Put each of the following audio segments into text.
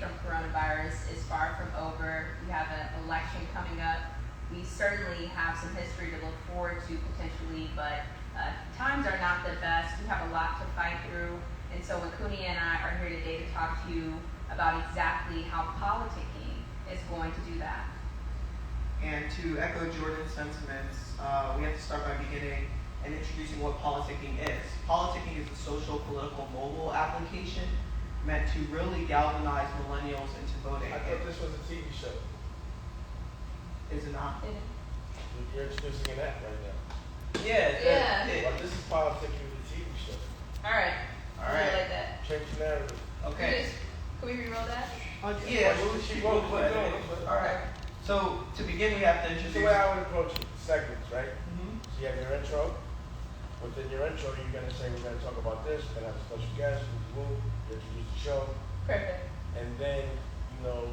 from coronavirus is far from over. We have an election coming up. We certainly have some history to look forward to potentially, but times are not the best. We have a lot to fight through. And so Winkuni and I are here today to talk to you about exactly how politicking is going to do that. And to echo Jordan's sentiments, we have to start by beginning and introducing what politicking is. Politicking is a social, political, mobile application meant to really galvanize millennials into voting. I thought this was a TV show. Is it not? You're introducing an app right now. Yeah. But this is politicking, the TV show. All right. Like that. Change the narrative. Okay. Can we reroll that? Yeah. All right. So to begin, we have to introduce. The way I would approach it, segments, right? Mm-hmm. So you have your intro. Within your intro, you're going to say we're going to talk about this. We're going to have a special guest. You introduce the show. Perfect. And then, you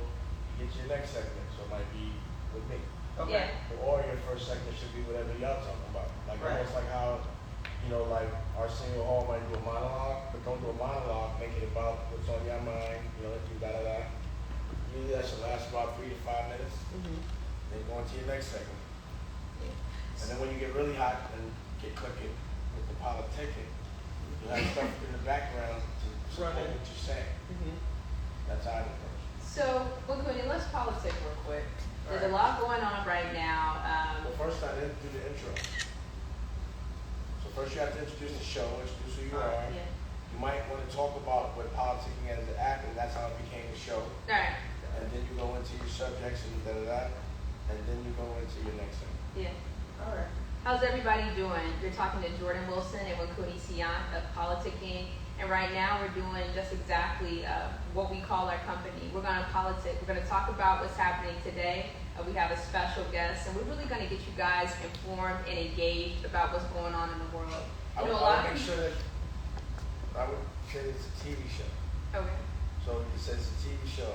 get your next segment. So it might be with me. Okay. Yeah. Or your first segment should be whatever y'all talking about. Like right. Almost like how, like our senior hall might do a monologue, but don't do a monologue. Make it about what's on your mind. Do da-da-da. Usually that should last about 3 to 5 minutes. Mm-hmm. Then go on to your next segment. And then when you get really hot and get clicking with the politicking, you have stuff in the background to support what you're saying. Mm-hmm. That's how it approach. So, Winkuni, let's politic real quick. There's a lot going on right now. Well, first I didn't do the intro. So first you have to introduce the show, introduce who you are. Yeah. You might want to talk about what politicking is as an act, and that's how it became a show. All right. And then you go into your subjects and da-da-da, and then you go into your next thing. Yeah. All right. How's everybody doing? You're talking to Jordan Wilson and Winkuni Siant of Politicking. And right now we're doing just exactly what we call our company. We're going to politic. We're going to talk about what's happening today. We have a special guest, and we're really going to get you guys informed and engaged about what's going on in the world. I would say it's a TV show. Okay. So it says a TV show.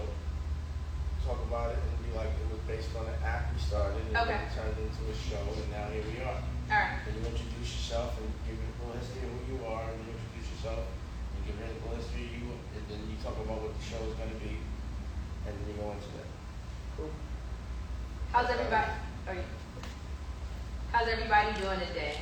Talk about it and be like it was based on an app we started and Okay. it turned into a show, and now here we are. All right. And you introduce yourself and give a little history of who you are, and you introduce yourself, and give a little history of you, and then you talk about what the show is going to be, and then you go into that. Cool. How's everybody? How's everybody doing today?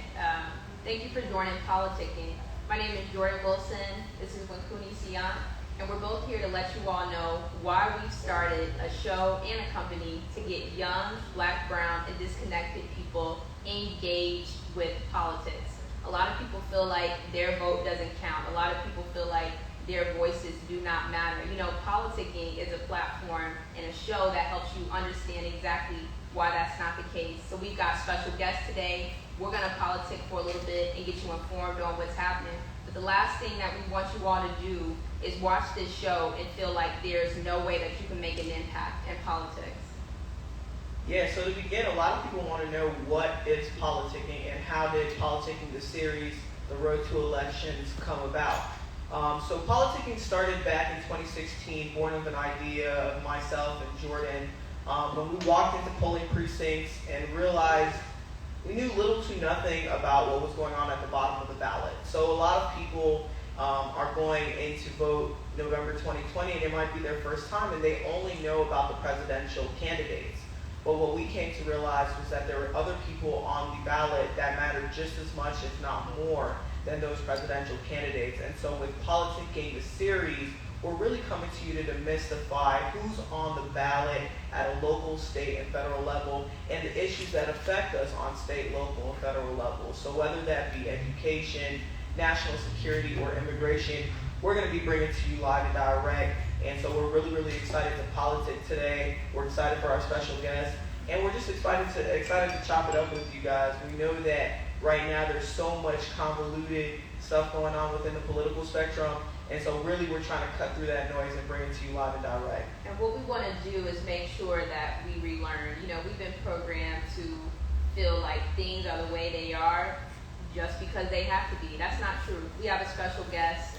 Thank you for joining Politicking. My name is Jordan Wilson. This is Winkuni Siant, and we're both here to let you all know why we've started a show and a company to get young, black, brown, and disconnected people engaged with politics. A lot of people feel like their vote doesn't count. A lot of people feel like their voices do not matter. Politicking is a platform and a show that helps you understand exactly why that's not the case. So we've got special guests today. We're going to politic for a little bit and get you informed on what's happening. But the last thing that we want you all to do is watch this show and feel like there's no way that you can make an impact in politics. Yeah, so to begin, a lot of people want to know what is politicking and how did politicking, the series, The Road to Elections, come about. So politicking started back in 2016, born of an idea of myself and Jordan, when we walked into polling precincts and realized we knew little to nothing about what was going on at the bottom of the ballot. So a lot of people are going in to vote November 2020, and it might be their first time, and they only know about the presidential candidates. But what we came to realize was that there were other people on the ballot that mattered just as much, if not more, than those presidential candidates. And so with Politicking, the series, we're really coming to you to demystify who's on the ballot at a local, state, and federal level, and the issues that affect us on state, local, and federal levels. So whether that be education, national security, or immigration, we're going to be bringing to you live and direct. And so we're really, really excited to politic today. We're excited for our special guest, and we're just excited to chop it up with you guys. We know that right now there's so much convoluted stuff going on within the political spectrum, and so really we're trying to cut through that noise and bring it to you live and direct. And what we want to do is make sure that we relearn. We've been programmed to feel like things are the way they are just because they have to be. That's not true. We have a special guest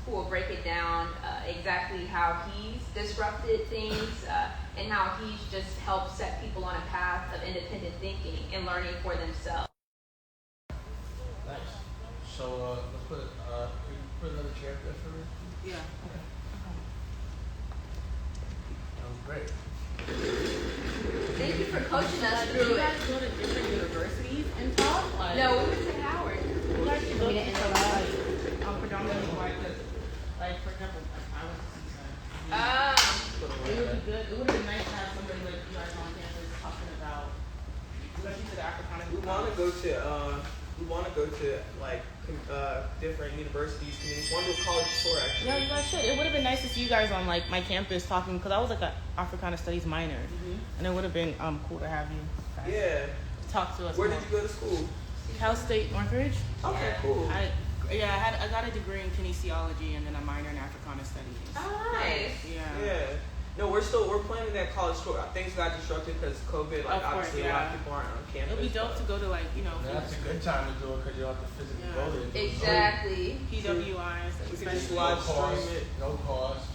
who will break it down exactly how he's disrupted things and how he's just helped set people on a path of independent thinking and learning for themselves. Nice. So let's put another chair there for me. Yeah. great. Thank you for coaching us Did through you it. guys go to different universities and talk? Like, No, we went to Howard. you guys should go to some, like, predominantly white, because, like, for example, like, I went to CSUN. Ah, It would be good. It would have been nice to have somebody like you guys on campus talking about, especially to the Africana. We want to go to like different universities, communities. Want to do a college tour actually. Yeah, you guys should. It would have been nice to see you guys on like my campus talking, because I was like an Africana Studies minor, and it would have been cool to have you guys Yeah. talk to us. Where more. did you go to school? Cal State Northridge. Okay, cool. I got a degree in kinesiology and then a minor in Africana Studies. oh, nice. Yeah. No, we're planning that college tour. Things got disrupted because COVID. Like Of course, obviously a lot of people aren't on campus. It'll be dope to go to like, you know, That's a good time to do it because you don't have to physically Yeah. go there. Exactly. PWIs, We can just especially. live No cost, stream it. no cost.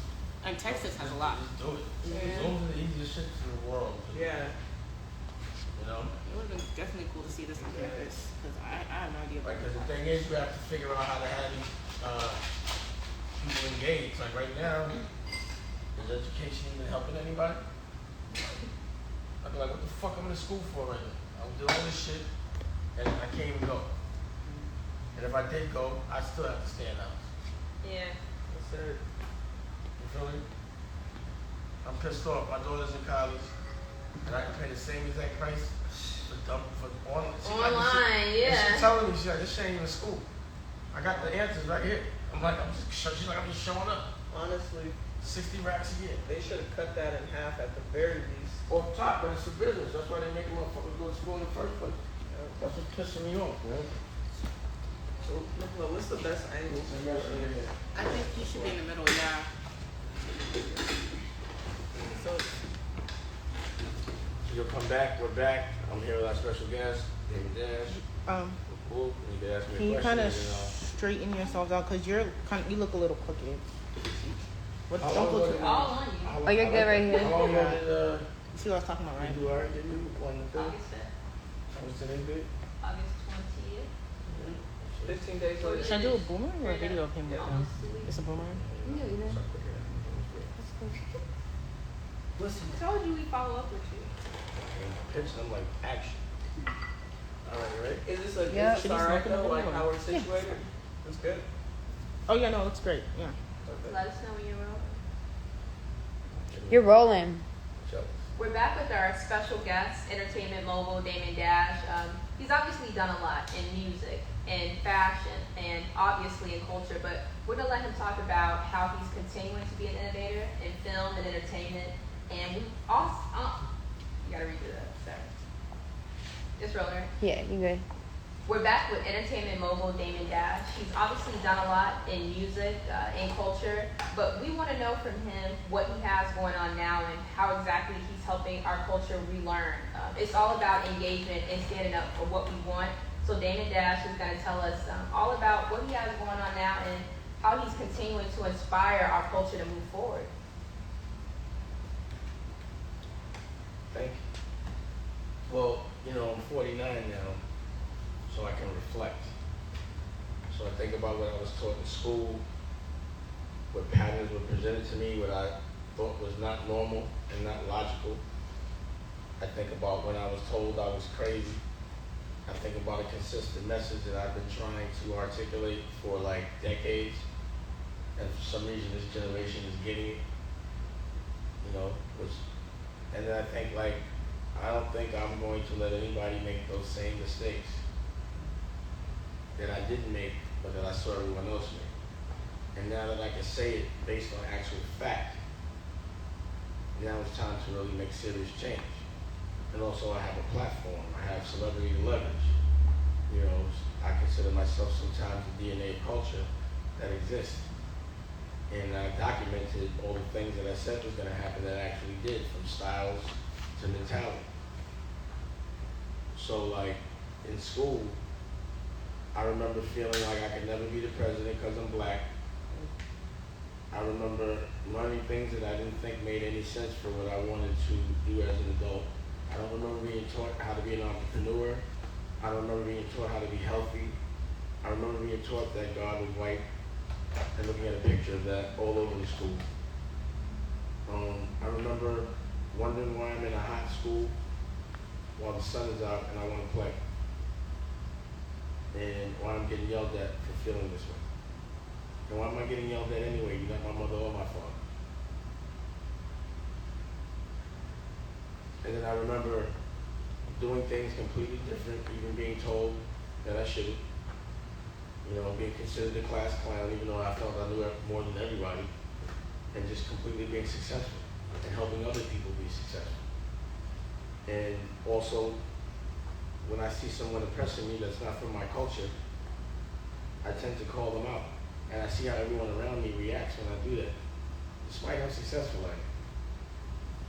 And Texas has a lot. Just do it. Yeah. Zoom's the easiest shit in the world. Yeah. You know? It would have been definitely cool to see this on campus, because I have no idea. Like, because the thing is, you have to figure out how to have these people engaged. Like right now, is education even helping anybody? I'd be like, what the fuck I'm in school for right now? I'm doing all this shit, and I can't even go. And if I did go, I still have to stay in the house. Yeah. That's it. You feel me? I'm pissed off. My daughter's in college, and I can pay the same exact price for Online, And yeah. she's telling me, she's like, this shit ain't even school. I got the answers right here. I'm like, she's like, I'm just showing up. Honestly, 60 racks a year. they should have cut that in half at the very least. Off top, but it's a business. That's why they make motherfuckers go to school in the first place. That's what's pissing me off, man. So, look, what's the best angles? I think you should be in the middle, yeah. So, You'll come back. We're back. I'm here with our special guest, David Dash. Cool. You can ask me can a you question. kind of straighten yourselves out, because you look a little crooked. What, How don't long look. was it? All on you. Oh, you're good right here. How long ago did You see what I was talking about, right? you do our interview? One to three? August 5th. What's the name of it? August 20th. 15 days later. Should I do a boomerang or a video of him with them? Almost 2 weeks. It's a boomerang. Yeah, you know. Listen. I told you we follow up with you. Pitch them like action. All right, you ready? Is this a Yeah. is this alright though? Like how we're situated? That's good. Oh yeah, no, it looks great. Yeah. Okay. Let us know when you're rolling. You're rolling. Show. We're back with our special guest, entertainment mogul Damon Dash. He's obviously done a lot in music, in fashion, and obviously in culture, but we're going to let him talk about how he's continuing to be an innovator in film and entertainment. And we also, you got to redo that, sorry. It's rolling. Yeah, you good. We're back with entertainment mogul Damon Dash. He's obviously done a lot in music, in culture, but we want to know from him what he has going on now and how exactly he's helping our culture relearn. It's all about engagement and standing up for what we want. So Damon Dash is going to tell us all about what he has going on now and how he's continuing to inspire our culture to move forward. Thank you. Well, you know, I'm 49 now, so I can reflect. So I think about what I was taught in school, what patterns were presented to me, what I thought was not normal and not logical. I think about when I was told I was crazy. I think about a consistent message that I've been trying to articulate for like decades, and for some reason this generation is getting it, you know, and then I think like, I don't think I'm going to let anybody make those same mistakes that I didn't make, but that I saw everyone else make. And now that I can say it based on actual fact, now it's time to really make serious change. And also I have a platform, I have celebrity leverage. You know, I consider myself sometimes the DNA of culture that exists. And I documented all the things that I said was gonna happen that actually did, from styles to mentality. So like in school, I remember feeling like I could never be the president because I'm black. I remember learning things that I didn't think made any sense for what I wanted to do as an adult. I don't remember being taught how to be an entrepreneur. I don't remember being taught how to be healthy. I remember being taught that God was white and looking at a picture of that all over the school. I remember wondering why I'm in a hot school while the sun is out and I want to play. And why I'm getting yelled at for feeling this way. And why am I getting yelled at anyway? You're not my mother or my father. And then I remember doing things completely different, even being told that I shouldn't. You know, being considered a class clown, even though I felt I knew more than everybody, and just completely being successful and helping other people be successful. And also, when I see someone oppressing me that's not from my culture, I tend to call them out. And I see how everyone around me reacts when I do that, despite how successful I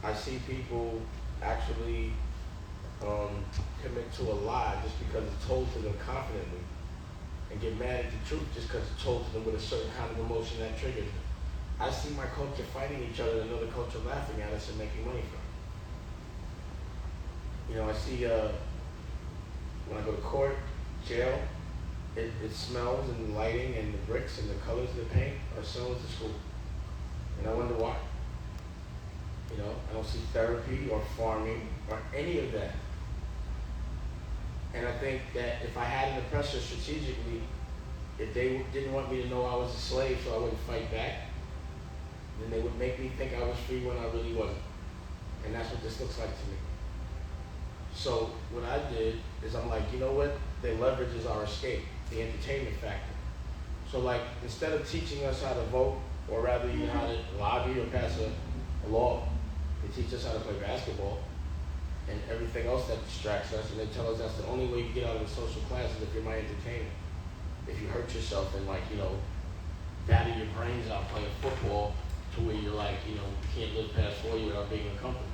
am. I see people actually commit to a lie just because it's told to them confidently, and get mad at the truth just because it's told to them with a certain kind of emotion that triggers them. I see my culture fighting each other and another culture laughing at us and making money from it. You know, I see when I go to court, jail, it smells and the lighting and the bricks and the colors of the paint are similar to school. And I wonder why. You know, I don't see therapy or farming or any of that. And I think that if I had an oppressor strategically, if they didn't want me to know I was a slave so I wouldn't fight back, then they would make me think I was free when I really wasn't. And that's what this looks like to me. So what I did is I'm like, you know what? They leverages our escape, the entertainment factor. So like, instead of teaching us how to vote, or rather even how to lobby or pass a law, they teach us how to play basketball and everything else that distracts us, and they tell us that's the only way you get out of the social class is if you're my entertainment. If you hurt yourself and like, you know, batter your brains out playing football to where you're like, you know, you can't live past 40 without being uncomfortable,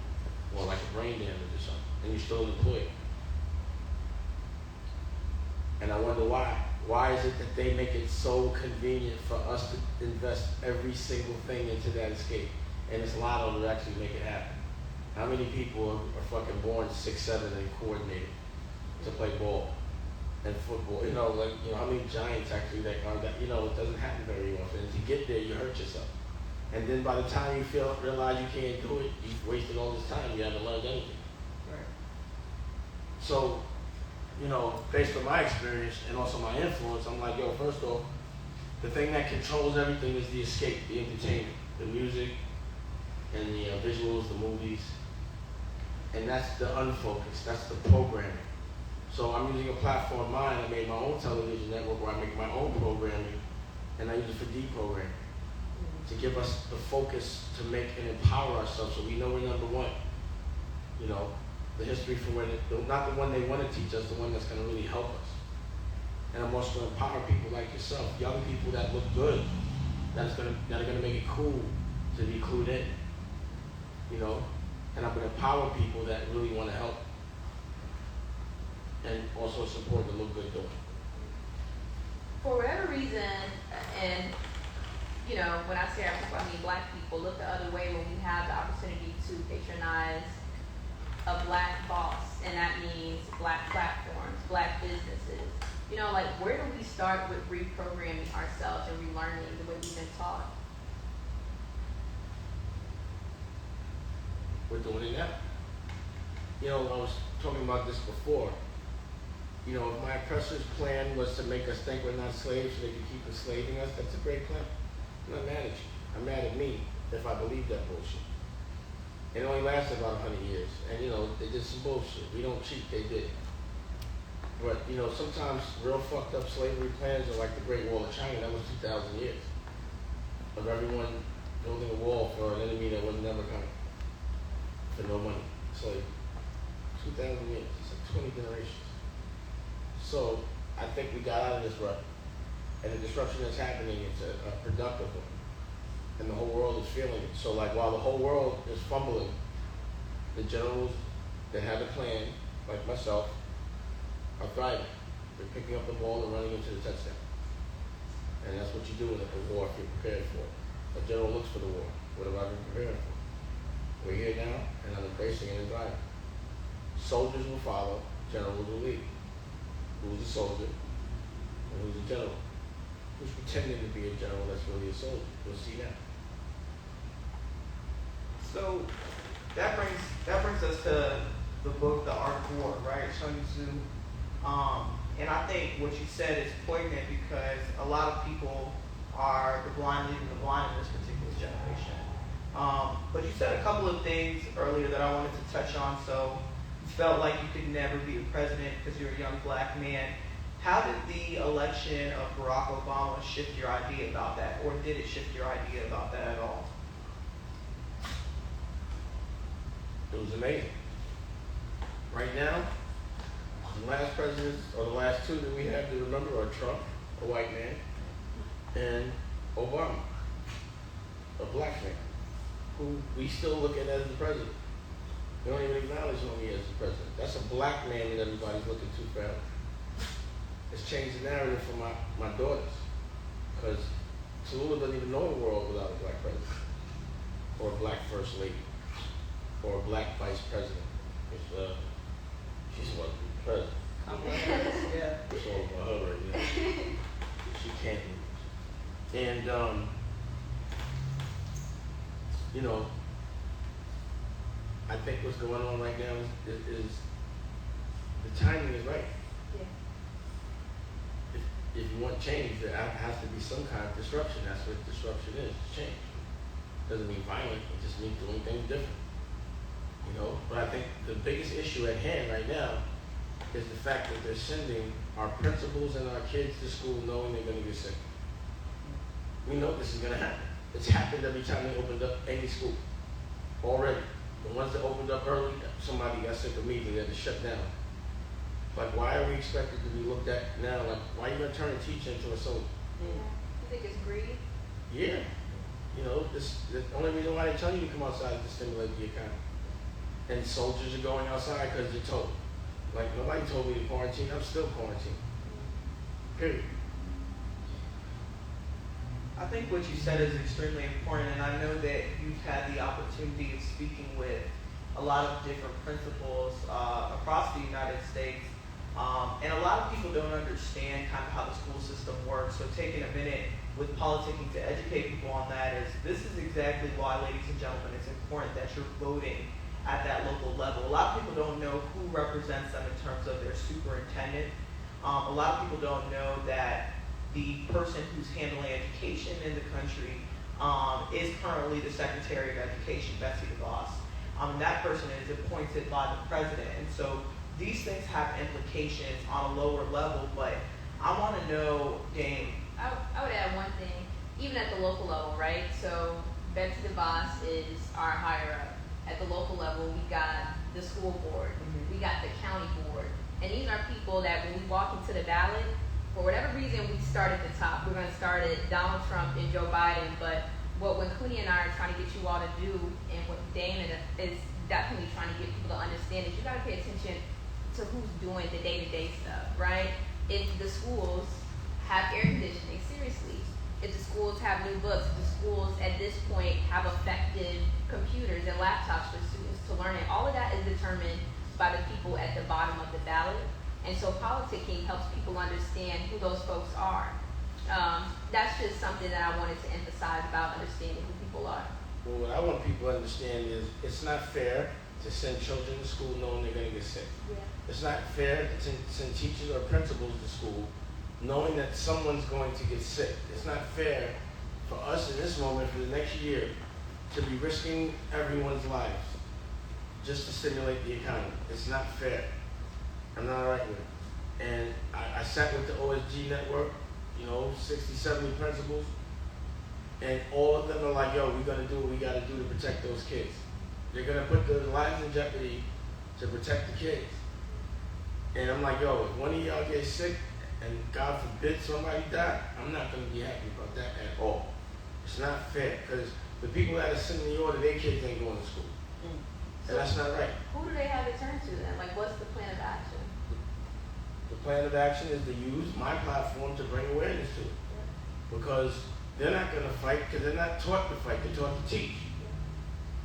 or like a brain damage or something, and you're still an employee. And I wonder why. Why is it that they make it so convenient for us to invest every single thing into that escape? And it's lotto to actually make it happen. How many people are fucking born 6'7" and coordinated to play ball and football? You know, like, you know, how many giants actually that are that, you know, it doesn't happen very often. And to get there, you hurt yourself. And then by the time you realize you can't do it, you've wasted all this time, you haven't learned anything. Right. So, you know, based on my experience and also my influence, I'm like, yo, first off, the thing that controls everything is the escape, the entertainment, the music, and the visuals, the movies. And that's the unfocused, that's the programming. So I'm using a platform of mine. I made my own television network where I make my own programming, and I use it for deprogramming, to give us the focus to make and empower ourselves so we know we're number one. You know, the history for when not the one they want to teach us, the one that's going to really help us. And I'm also going to empower people like yourself, young people that look good, that are going to make it cool to be clued in. You know, and I'm going to empower people that really want to help, and also support the look good doing. For whatever reason, and you know, when I say our people, I mean black people, look the other way when we have the opportunity to patronize a black boss, and that means black platforms, black businesses. You know, like, where do we start with reprogramming ourselves and relearning the way we've been taught? We're doing it now. You know, I was talking about this before. You know, if my oppressor's plan was to make us think we're not slaves so they could keep enslaving us, that's a great plan. I'm not mad at you. I'm mad at me if I believe that bullshit. It only lasted about 100 years. And, you know, they did some bullshit. We don't cheat, they did. But, you know, sometimes real fucked up slavery plans are like the Great Wall of China. That was 2,000 years of everyone building a wall for an enemy that was never coming. For no money. Slavery. 2,000 years. It's like 20 generations. So I think we got out of this rut. And the disruption that's happening is a productive one. And the whole world is feeling it. So like while the whole world is fumbling, the generals that have a plan, like myself, are thriving. They're picking up the ball and running into the touchdown. And that's what you do in a war if you're prepared for it. A general looks for the war. What have I been preparing for? We're here now, and I'm embracing it and driving. Soldiers will follow, generals will lead. Who's a soldier, and who's a general? Who's pretending to be a general that's really a soldier? We'll see now. So, that brings us to the book, The Art of War, right? Sun Tzu. And I think what you said is poignant because a lot of people are the blind leading the blind in this particular generation. But you said a couple of things earlier that I wanted to touch on. So you felt like you could never be a president because you're a young black man. How did the election of Barack Obama shift your idea about that? Or did it shift your idea about that at all? It was amazing. Right now, the last presidents, or the last two that we have to remember are Trump, a white man, and Obama, a black man, who we still look at as the president. We don't even acknowledge him as the president. That's a black man that everybody's looking to forever. It's changed the narrative for my daughters, because Tallulah doesn't even know a world without a black president, or a black first lady, or a black vice president. She's supposed to be president. Yeah. It's all about her right now. She can't lose. And, you know, I think what's going on right now is the timing is right. Yeah. If you want change, there has to be some kind of disruption. That's what disruption is, change. Doesn't mean violent, it just means doing things different. You know, but I think the biggest issue at hand right now is the fact that they're sending our principals and our kids to school knowing they're going to get sick. We know this is going to happen. It's happened every time they opened up any school already. The ones that opened up early, somebody got sick immediately, they had to shut down. Like, why are we expected to be looked at now? Like, why are you going to turn a teacher into a soldier? Yeah. You think it's greed? Yeah. You know, the only reason why they tell you to come outside is to stimulate the economy. And soldiers are going outside because they're told. Like, nobody told me to quarantine, I'm still quarantined. Period. I think what you said is extremely important, and I know that you've had the opportunity of speaking with a lot of different principals across the United States, and a lot of people don't understand kind of how the school system works. So taking a minute with politicking to educate people on that is, this is exactly why, ladies and gentlemen, it's important that you're voting at that local level. A lot of people don't know who represents them in terms of their superintendent. A lot of people don't know that the person who's handling education in the country is currently the Secretary of Education, Betsy DeVos. That person is appointed by the president. And so these things have implications on a lower level, but I want to know, Dame. I would add one thing, even at the local level, right? So Betsy DeVos is our higher up. At the local level, we got the school board, we got the county board, and these are people that when we walk into the ballot, for whatever reason, we start at the top. We're going to start at Donald Trump and Joe Biden, but what Winkuni and I are trying to get you all to do, and what Dana is definitely trying to get people to understand, is you got to pay attention to who's doing the day-to-day stuff, right? If the schools have air conditioning, seriously, if the schools have new books, if the schools at this point have effective computers and laptops for students to learn it, all of that is determined by the people at the bottom of the ballot. And so politicking helps people understand who those folks are. That's just something that I wanted to emphasize about understanding who people are. Well, what I want people to understand is it's not fair to send children to school knowing they're going to get sick. Yeah. It's not fair to send teachers or principals to school knowing that someone's going to get sick. It's not fair for us in this moment for the next year to be risking everyone's lives just to stimulate the economy. It's not fair. I'm not all right with it. And I sat with the OSG network, 60, 70 principals, and all of them are like, yo, we're gonna do what we gotta do to protect those kids. They're gonna put their lives in jeopardy to protect the kids. And I'm like, yo, if one of y'all gets sick, and God forbid somebody die, I'm not going to be happy about that at all. It's not fair, because the people that are sending the order, their kids ain't going to school. So And that's not right. who do they have to turn to then? Like, what's the plan of action? The plan of action is to use my platform to bring awareness to it. Because they're not going to fight, because they're not taught to fight, they're taught to teach.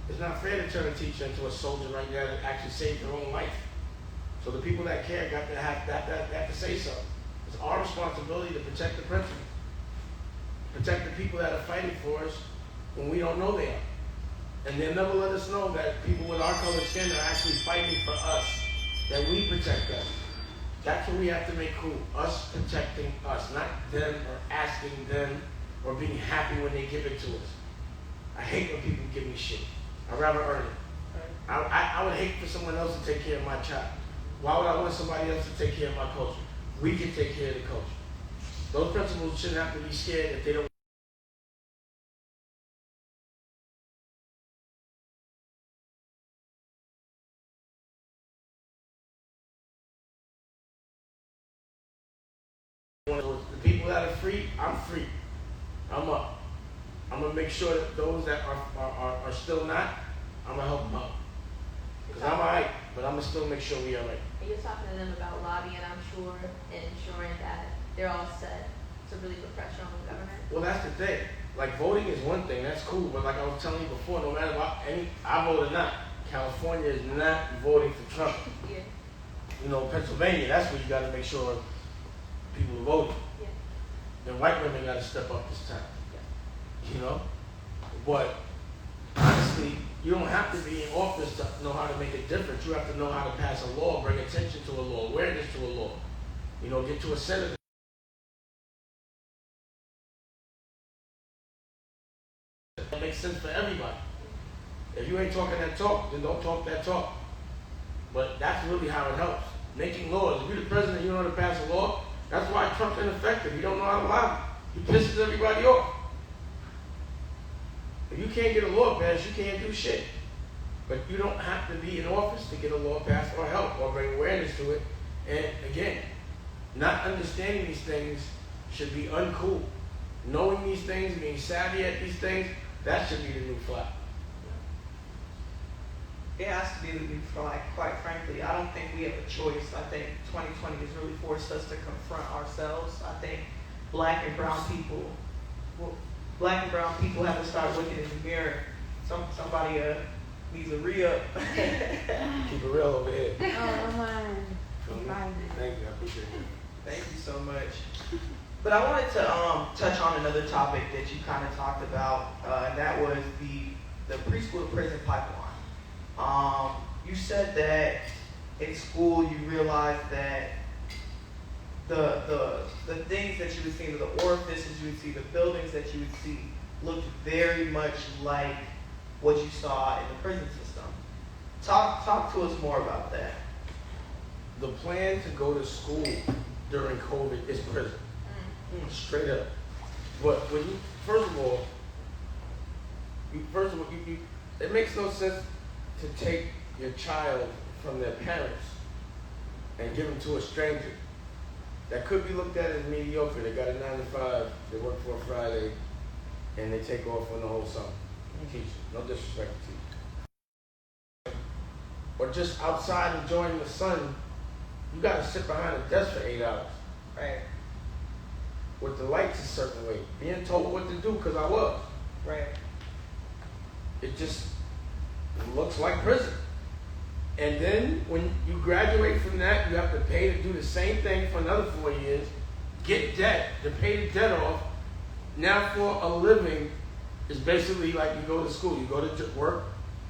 It's not fair to turn a teacher into a soldier right now that actually saved their own life. So the people that care got to have to say something. It's our responsibility to protect the principles, protect the people that are fighting for us when we don't know they are. And they'll never let us know that people with our colored skin are actually fighting for us, that we protect us. That's what we have to make cool. Us protecting us, not them or asking them or being happy when they give it to us. I hate when people give me shit. I'd rather earn it. I would hate for someone else to take care of my child. Why would I want somebody else to take care of my culture? We can take care of the culture. Those principals shouldn't have to be scared if they don't. The people that are free, I'm free. I'm up. I'm gonna make sure that those that are still not, I'm gonna help them out. Because I'm alright, but I'm gonna still make sure we alright. And you're talking to them about lobbying, I'm sure, and ensuring that they're all set to really put pressure on the government. Well, that's the thing. Like, voting is one thing, that's cool, but like I was telling you before, no matter what, I vote or not, California is not voting for Trump. Yeah. You know, Pennsylvania, that's where you gotta make sure people are voting. Yeah. Then white women gotta step up this time. You know? But honestly, you don't have to be in office to know how to make a difference. You have to know how to pass a law, bring attention to a law, awareness to a law. You know, get to a senator. That makes sense for everybody. If you ain't talking that talk, then don't talk that talk. But that's really how it helps. Making laws. If you're the president and you don't know how to pass a law, that's why Trump's ineffective. You don't know how to lobby. He pisses everybody off. If you can't get a law passed, you can't do shit. But you don't have to be in office to get a law passed or help or bring awareness to it. And again, not understanding these things should be uncool. Knowing these things, being savvy at these things, that should be the new flag. It has to be the new flag, quite frankly. I don't think we have a choice. I think 2020 has really forced us to confront ourselves. I think black and brown people have to start looking in the mirror. Somebody needs a re-up. Keep it real over here. Oh, man. Thank you, I appreciate it. Thank you so much. But I wanted to touch on another topic that you kind of talked about, and that was the preschool to prison pipeline. You said that in school you realized that the things that you would see, the orifices you would see, the buildings that you would see, looked very much like what you saw in the prison system. Talk to us more about that. The plan to go to school during COVID is prison. Straight up. But when you, first of all, it makes no sense to take your child from their parents and give them to a stranger that could be looked at as mediocre. They got a 9 to 5, they work for a Friday, and they take off on the whole summer. Teach, no disrespect to teachers. Or just outside enjoying the sun, you gotta sit behind a desk for 8 hours. Right. With the lights a certain way, being told what to do because I was. Right. It just looks like prison. And then when you graduate from that, you have to pay to do the same thing for another 4 years, get debt, to pay the debt off. Now for a living is basically like you go to school, you go to work,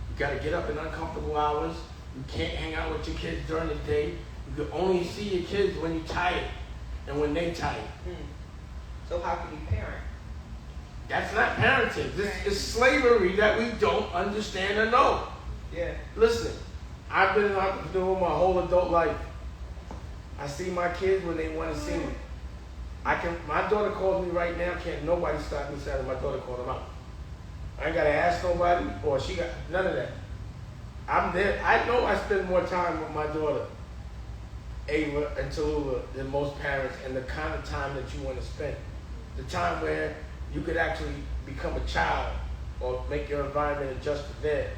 you gotta get up in uncomfortable hours, you can't hang out with your kids during the day, you can only see your kids when you're tired and when they're tired. So how can you parent? That's not parenting. This is slavery that we don't understand or know. Yeah. Listen, I've been an entrepreneur my whole adult life. I see my kids when they want to see me. My daughter calls me right now, can't nobody stop me saying my daughter called them out. I ain't gotta ask nobody, or she got none of that. I'm there. I know I spend more time with my daughter, Ava and Tallulah, than most parents, and the kind of time that you want to spend. The time where you could actually become a child or make your environment adjust to theirs,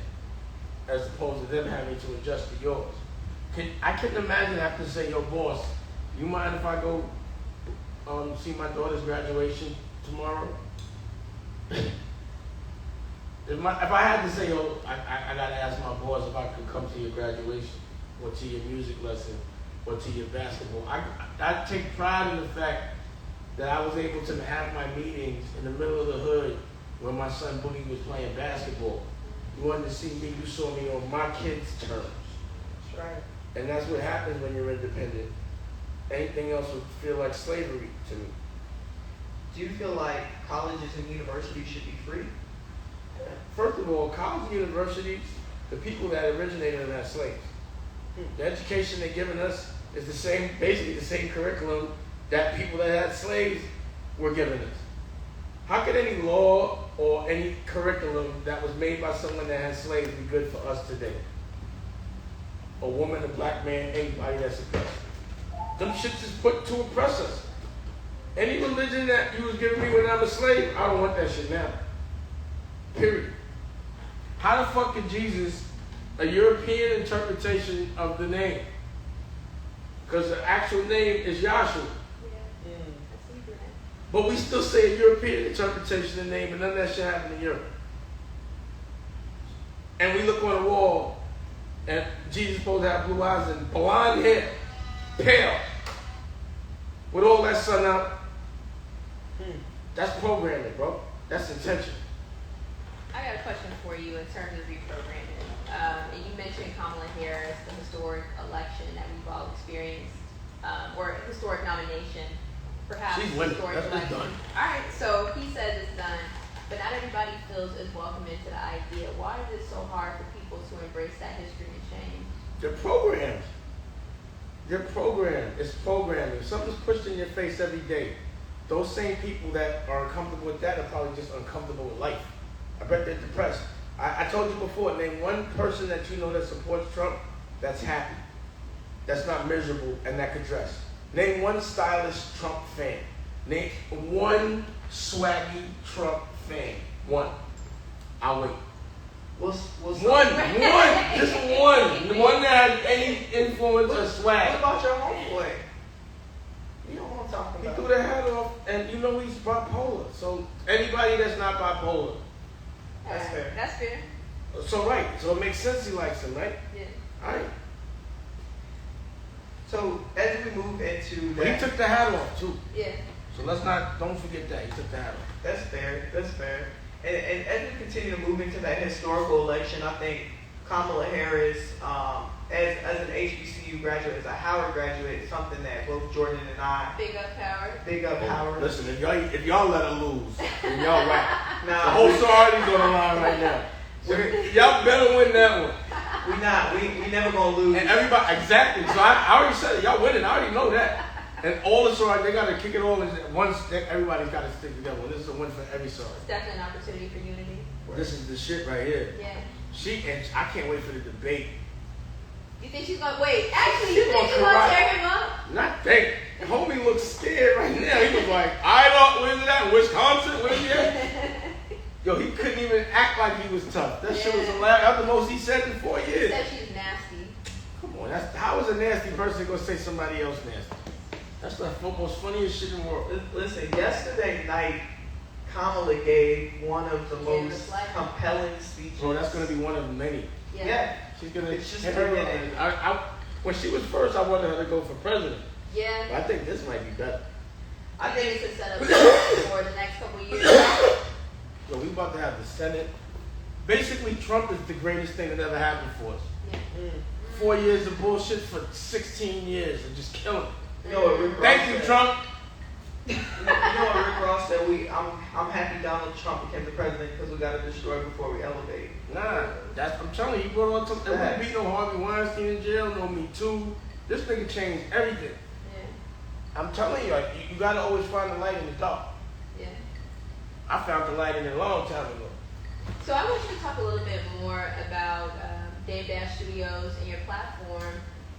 as opposed to them having to adjust to yours. I couldn't imagine having to say, yo, boss, you mind if I go see my daughter's graduation tomorrow? If I had to say, yo, I gotta ask my boss if I could come to your graduation, or to your music lesson, or to your basketball. I take pride in the fact that I was able to have my meetings in the middle of the hood when my son Boogie was playing basketball. You wanted to see me, you saw me on my kids' terms. That's right. And that's what happens when you're independent. Anything else would feel like slavery to me. Do you feel like colleges and universities should be free? First of all, college and universities, the people that originated them as slaves. The education they're giving us is the same, basically the same curriculum that people that had slaves were giving us. How could any law or any curriculum that was made by someone that had slaves be good for us today? A woman, a black man, anybody that's oppressed. Them shits is put to oppress us. Any religion that you was giving me when I'm a slave, I don't want that shit now. Period. How the fuck could Jesus, a European interpretation of the name, because the actual name is Yahshua, but we still say a European interpretation of the name, and none of that shit happened in Europe. And we look on the wall, and Jesus supposed to have blue eyes and blonde hair, pale, with all that sun out. That's programming, bro. That's intention. I got a question for you in terms of reprogramming. And you mentioned Kamala Harris, the historic election that we've all experienced, or historic nomination, perhaps She's winning. historic That's election. done. All right, so he says it's done, but not everybody feels as welcome into the idea. Why is it so hard for people to embrace that history and change? They're programmed. They're programmed. It's programming. Something's pushed in your face every day. Those same people that are uncomfortable with that are probably just uncomfortable with life. I bet they're depressed. I told you before, name one person that you know that supports Trump that's happy, that's not miserable, and that could dress. Name one stylish Trump fan. Name one swaggy Trump fan. One. I'll wait. What's One. Just one. The one that has any influence or What swag. about your homeboy? You don't want to talk He about threw the hat off, and you know he's bipolar. So anybody that's not bipolar. That's fair. That's fair. So right. So it makes sense he likes him, right? Yeah. All right. So as we move into But he that, took the hat off too. Yeah. So don't forget that. He took the hat off. that's fair. That's fair. And as we continue to move into that historical election, I think Kamala Harris, as an HBCU graduate, as a Howard graduate, is something that both Jordan and I Big up, Howard. big up Howard. Listen, if y'all let her lose, then y'all whack. The Nah, whole sorority's on the line right now. Y'all better win that one. we never gonna lose. And everybody, exactly. So I already said it. Y'all winning. I already know that. And all the sororities, they got to kick it all in once. Everybody's got to stick together. This is a win for every sorority. It's definitely an opportunity for unity. This is the shit right here. Yeah. And I can't wait for the debate. You think she's gonna wait? Actually, She's you think gonna she's gonna karate. tear him up? Not think. Homie looks scared right now. He was like, I don't, where's that? Wisconsin? Where's he at? Yo, he couldn't even act like he was tough. That shit was hilarious. That's the most he said in 4 He years. said she's nasty. Come on, how is a nasty person gonna say somebody else nasty? That's the most funniest shit in the world. Listen, yesterday night, Kamala gave one of the Yeah, most the flag. compelling speeches. Bro, that's gonna be one of many. Yeah. She's gonna. It's just hit her beginning. when she was first, I wanted her to go for president. Yeah. But I think this might be better. I think it's a setup for the next couple of years. So we about to have the Senate. Basically, Trump is the greatest thing that ever happened for us. Yeah. 4 years of bullshit for 16 years and just killing it. You know what Rick Ross Thank you, said? Trump. You know what Rick Ross said? I'm happy Donald Trump became the president because we got to destroy before we elevate. Nah, I'm telling you, he brought all something. There wouldn't be no Harvey Weinstein in jail, no Me Too. This nigga changed everything. Yeah. I'm telling you, like, you gotta always find the light in the dark. Yeah. I found the light in it a long time ago. So I want you to talk a little bit more about Dame Dash Studios and your platform.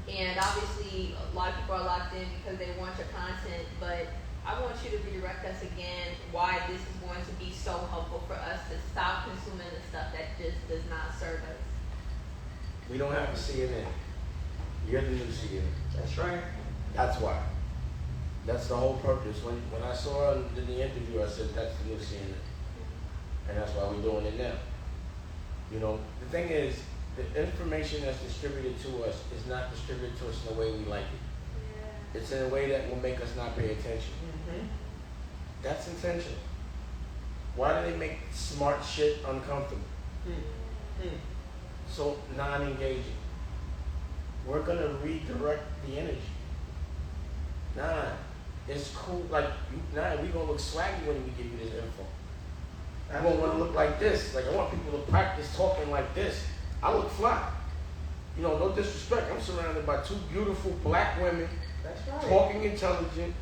And obviously, a lot of people are locked in because they want your content, but I want you to redirect us again why this is going to be so helpful for us to stop consuming the stuff that just does not serve us. We don't have a CNN. You're the new CNN. That's right. That's why. That's the whole purpose. When I saw her in the interview, I said, that's the new CNN. And that's why we're doing it now. You know, the thing is, the information that's distributed to us is not distributed to us in the way we like it. Yeah. It's in a way that will make us not pay attention. Mm-hmm. That's intentional. Why do they make smart shit uncomfortable? So non-engaging. We're gonna redirect the energy. Nah, it's cool. Like, we gonna look swaggy when we give you this info. I don't want to look like this. Like, I want people to practice talking like this. I look fly. You know, no disrespect. I'm surrounded by 2 beautiful black women. That's right. Talking intelligent.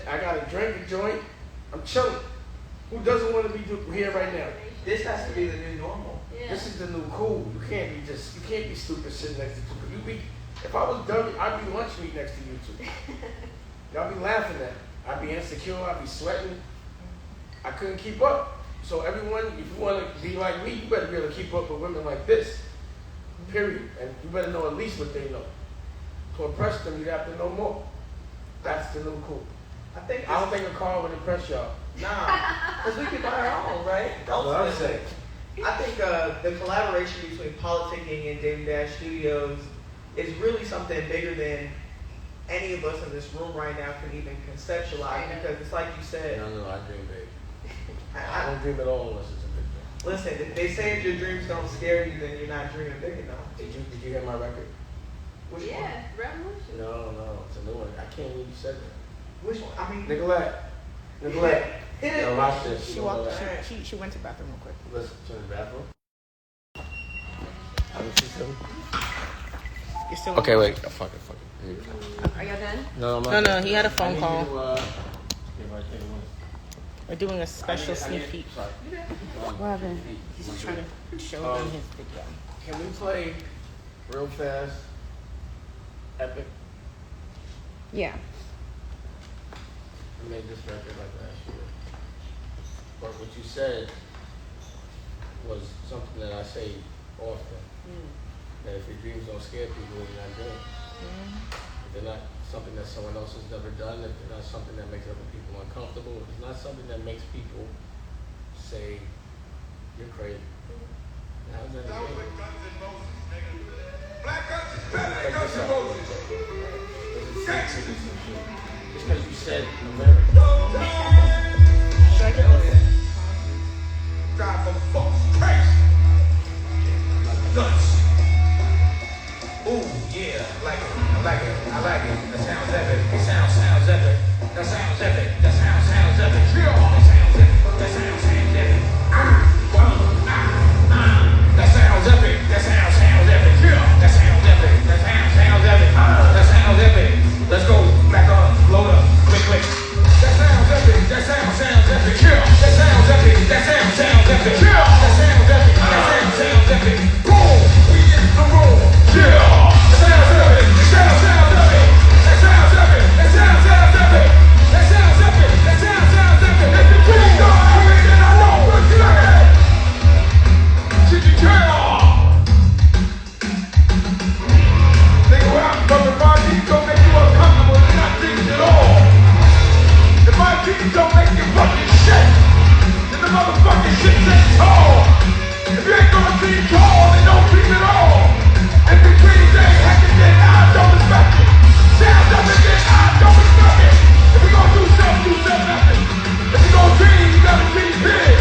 I got a drink, a joint. I'm chilling. Who doesn't want to be here right now? This has to be the new normal. Yeah. This is the new cool. You can't be stupid sitting next to people. If I was dumb, I'd be lunch meat next to you two. Y'all be laughing at me. I'd be insecure. I'd be sweating. I couldn't keep up. So everyone, if you want to be like me, you better be able to keep up with women like this. Period. And you better know at least what they know. To impress them, you have to know more. That's the new cool. I don't think a car would impress y'all. Nah, because we can buy our own, right? That's what I'm saying. I think the collaboration between politicking and David Dash Studios is really something bigger than any of us in this room right now can even conceptualize. Because it's like you said. No, I dream big. I don't dream at all unless it's a big dream. Listen, if they say if your dreams don't scare you, then you're not dreaming big enough. Did you hear my record? Which one? Yeah, revolution. No, it's a new one. I can't believe you said that. Which one? I mean, Neglect. Hit Yo, it. watch this. She walked. She went to the bathroom real quick. Listen to the bathroom. How did she tell me? You're still. Okay, wait. Fuck it. Here you go. Are y'all done? No, I'm not. No, he had a phone I need call. you to, give my kid a We're doing a special sneak peek. Sorry. What happened? He's just trying to show them his video. Can we play real fast? Epic. Yeah. I made this record like last year. But what you said was something that I say often. That if your dreams don't scare people, you're not doing it. If they're not something that someone else has never done, if they're not something that makes other people uncomfortable, if it's not something that makes people say, you're crazy. How's that going? Black guns is better than Guns N' Roses. Just because you said America. Drive them folks crazy. Guns. Ooh, yeah, I like it. That sounds epic. It sounds epic. That sounds epic. That sounds epic. Yeah, that sounds epic. That sounds epic. That sounds epic. That sounds epic. Yeah, that sounds epic. That sounds epic. That sounds epic. Let's go. Back up. Load up. Quick. That sounds epic. That sounds epic. Yeah, that sounds epic. That sounds epic. Yeah, that sounds epic. That sounds epic. Boom. We in the room. Yeah. That sounds epic. That sounds epic. That sounds epic. That sounds epic. That sounds epic. That sounds epic. If you can't go out, then I know what's next. Should you care? Think about from the body don't make you uncomfortable and not things at all. If my teeth don't make you fucking shit, then the motherfucking shit ain't tall. If you ain't gonna be tall, then don't dream at all. If the dreams ain't hacking, then I don't respect it. Sounds up and then I don't respect it. If you gonna do something. If you gonna dream, you gotta dream big.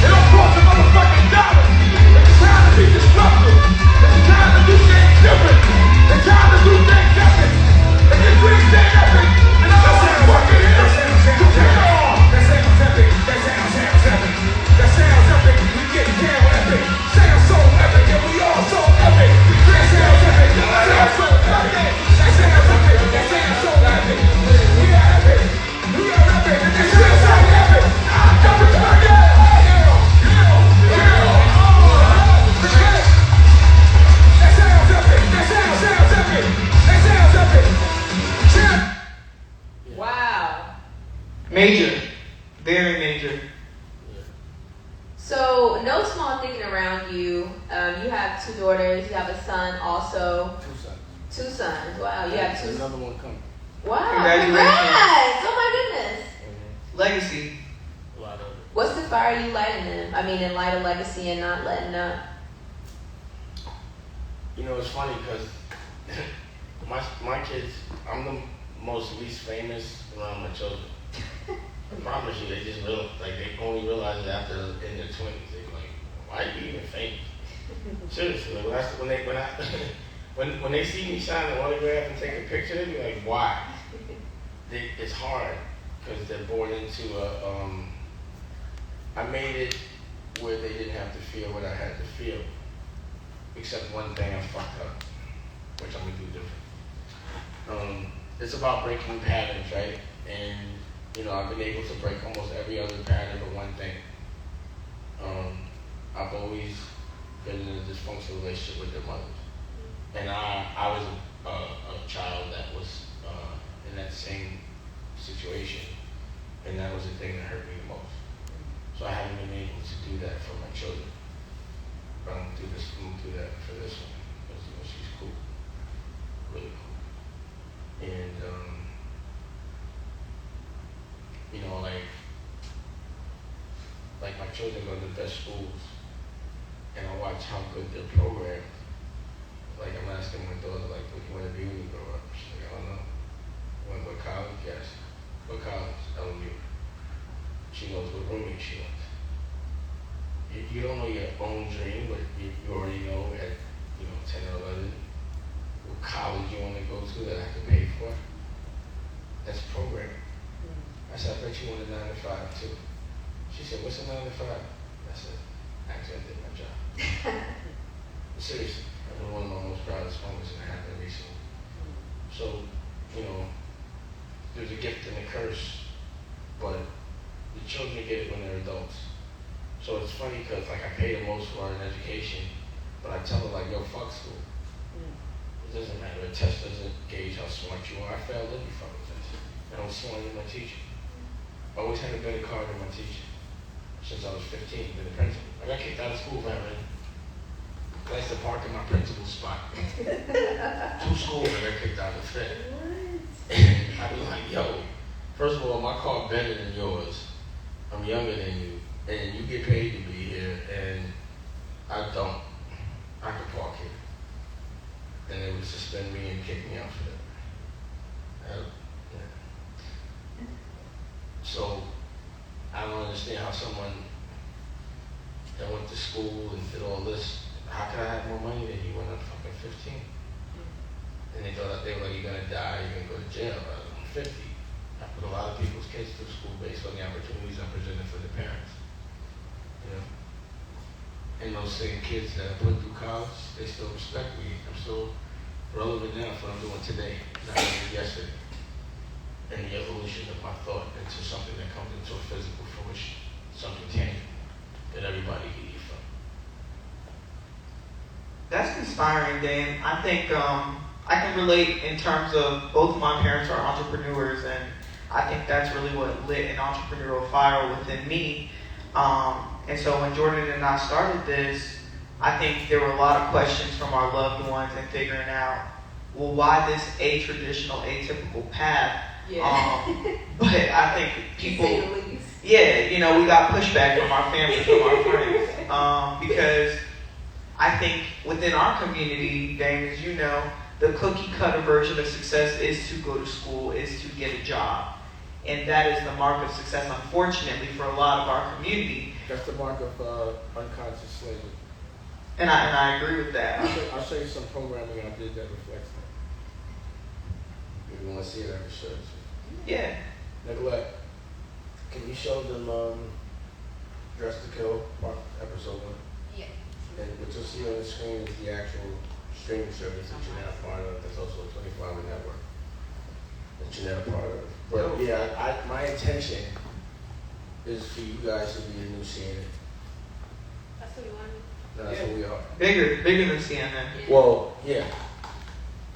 It don't cost a motherfucking dollar. It's time to be disruptive. It's time to do things different. It's time to do things epic. If your dreams ain't epic, then I don't wanna fucking hear it. You turn it on. That sounds epic. That sounds epic. That sounds epic. We get down epic. Sounds so epic, and we all so epic. That sounds epic. That sounds so epic. That sounds epic. That sounds so epic. We are epic. We are epic. And this shit so epic. Double time, yeah. That sounds epic. That sounds epic. That sounds epic. Wow. Major. Very major. So, no small thinking around you. You have 2 daughters. You have a son also. 2 sons. 2 sons. Wow, you have 2 Another one coming. Wow. Congratulations. Congrats. Oh my goodness. Legacy. A lot of it. What's the fire you lighting them? I mean, in light of legacy and not letting up. You know, it's funny because my kids, I'm the most least famous around my children. I promise you, they just they only realize it after in their 20s. They're like, why are you even famous? Seriously, like when they see me sign an autograph and take a picture, they be like, why? It's hard because they're born into I made it where they didn't have to feel what I had to feel, except one thing I fucked up, which I'm gonna do different. It's about breaking patterns, right? And I've been able to break almost every other pattern but one thing. I've always been in a dysfunctional relationship with their mothers, and I was a child that was in that same situation, and that was the thing that hurt me the most. So I haven't been able to do that for my children. But I'm gonna do that for this one because she's cool, really cool, and like my children go to the best schools, and I watch how good they're programmed. Like I'm asking my daughter, like, what do you want to be when you grow up? She's like, I don't know. What college? Yes. What college? LMU. She knows what roommate she wants. You don't know your own dream, but you already know at 10 or 11 what college you want to go to that I can pay for. That's programming. I said, I bet you want a 9 to 5 too. She said, what's a 9 to 5? I said, actually I did my job. Seriously, that was one of my most proudest moments that happened recently. So, there's a gift and a curse, but the children get it when they're adults. So it's funny because I pay the most for an education, but I tell her yo, fuck school. It doesn't matter. A test doesn't gauge how smart you are. I failed every fucking test. And I was smarter than my teacher. I always had a better card than my teacher since I was 15 than the principal. I got kicked out of school for having I used to park in my principal's spot. 2 schools I got kicked out of the Fed. I'd be like, yo, first of all, my car better than yours. I'm younger than you, and you get paid to be here, and I don't. I can park here. And they would suspend me and kick me out for that. So, I don't understand how someone that went to school and did all this, how could I have more money than you when I'm fucking 15? And they thought they were like, you're gonna die, you're gonna go to jail. I'm 50. I put a lot of people's kids through school based on the opportunities I presented for their parents. And those same kids that I put through college, they still respect me. I'm still relevant now for what I'm doing today, not only yesterday. And the evolution of my thought into something that comes into a physical fruition, something tangible that everybody can eat from. That's inspiring, Dan. I think I can relate in terms of both of my parents are entrepreneurs, and I think that's really what lit an entrepreneurial fire within me. And so when Jordan and I started this, I think there were a lot of questions from our loved ones and figuring out, well, why this atraditional, atypical path? Yeah. But I think people, To say the least. yeah, we got pushback from our family, from our friends, because I think within our community, Dame, as you know, the cookie cutter version of success is to go to school, is to get a job. And that is the mark of success, unfortunately, for a lot of our community. That's the mark of unconscious slavery. And I agree with that. I'll show you some programming I did that reflects that. If you want to see it, I can show it to you. Yeah. Neglect. Can you show them Dress to Kill, episode 1? Yeah. And what you'll see on the screen is the actual streaming service that you're now part of. That's also a 24-hour network that you're now part of. But yeah, my intention is for you guys to be the new CNN. That's what we wanted. That's what we are. Bigger than CNN. Yeah. Well, yeah,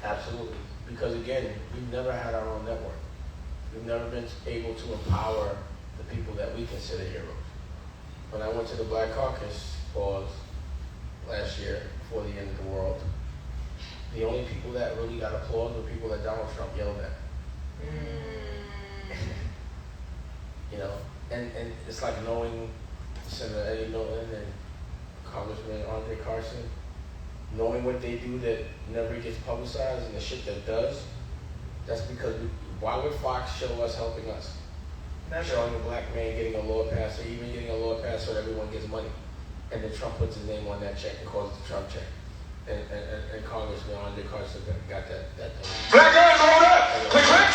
absolutely. Because again, we've never had our own network. We've never been able to empower the people that we consider heroes. When I went to the Black Caucus pause last year before the end of the world, the only people that really got applause were people that Donald Trump yelled at. And it's like knowing Senator Eddie Norton and Congressman Andre Carson, knowing what they do that never gets publicized and the shit that does. That's because why would Fox show us helping us? Showing a black man getting a law passed, or even getting a law passed so everyone gets money. and then Trump puts his name on that check and calls it the Trump check. And Congressman Andre Carson got that done. Black guys, hold up! Click, click!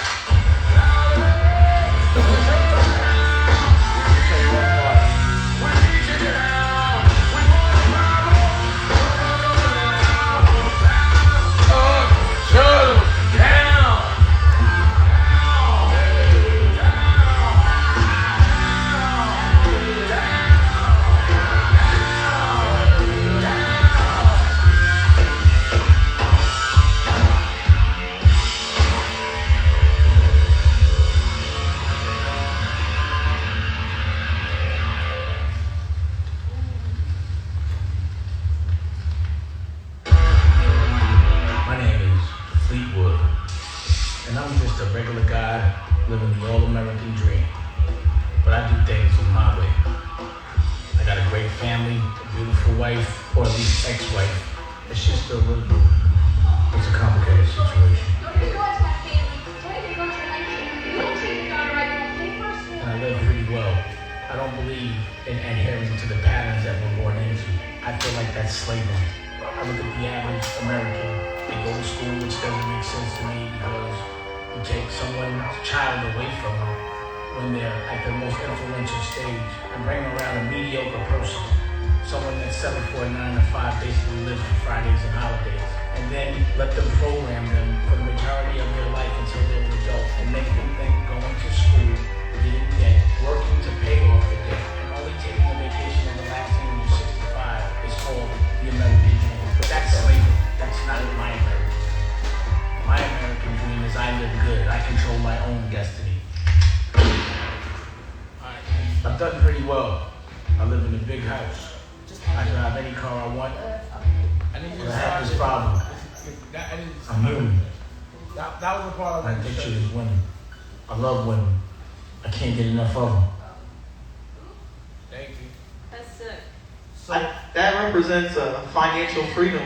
Represents financial freedom.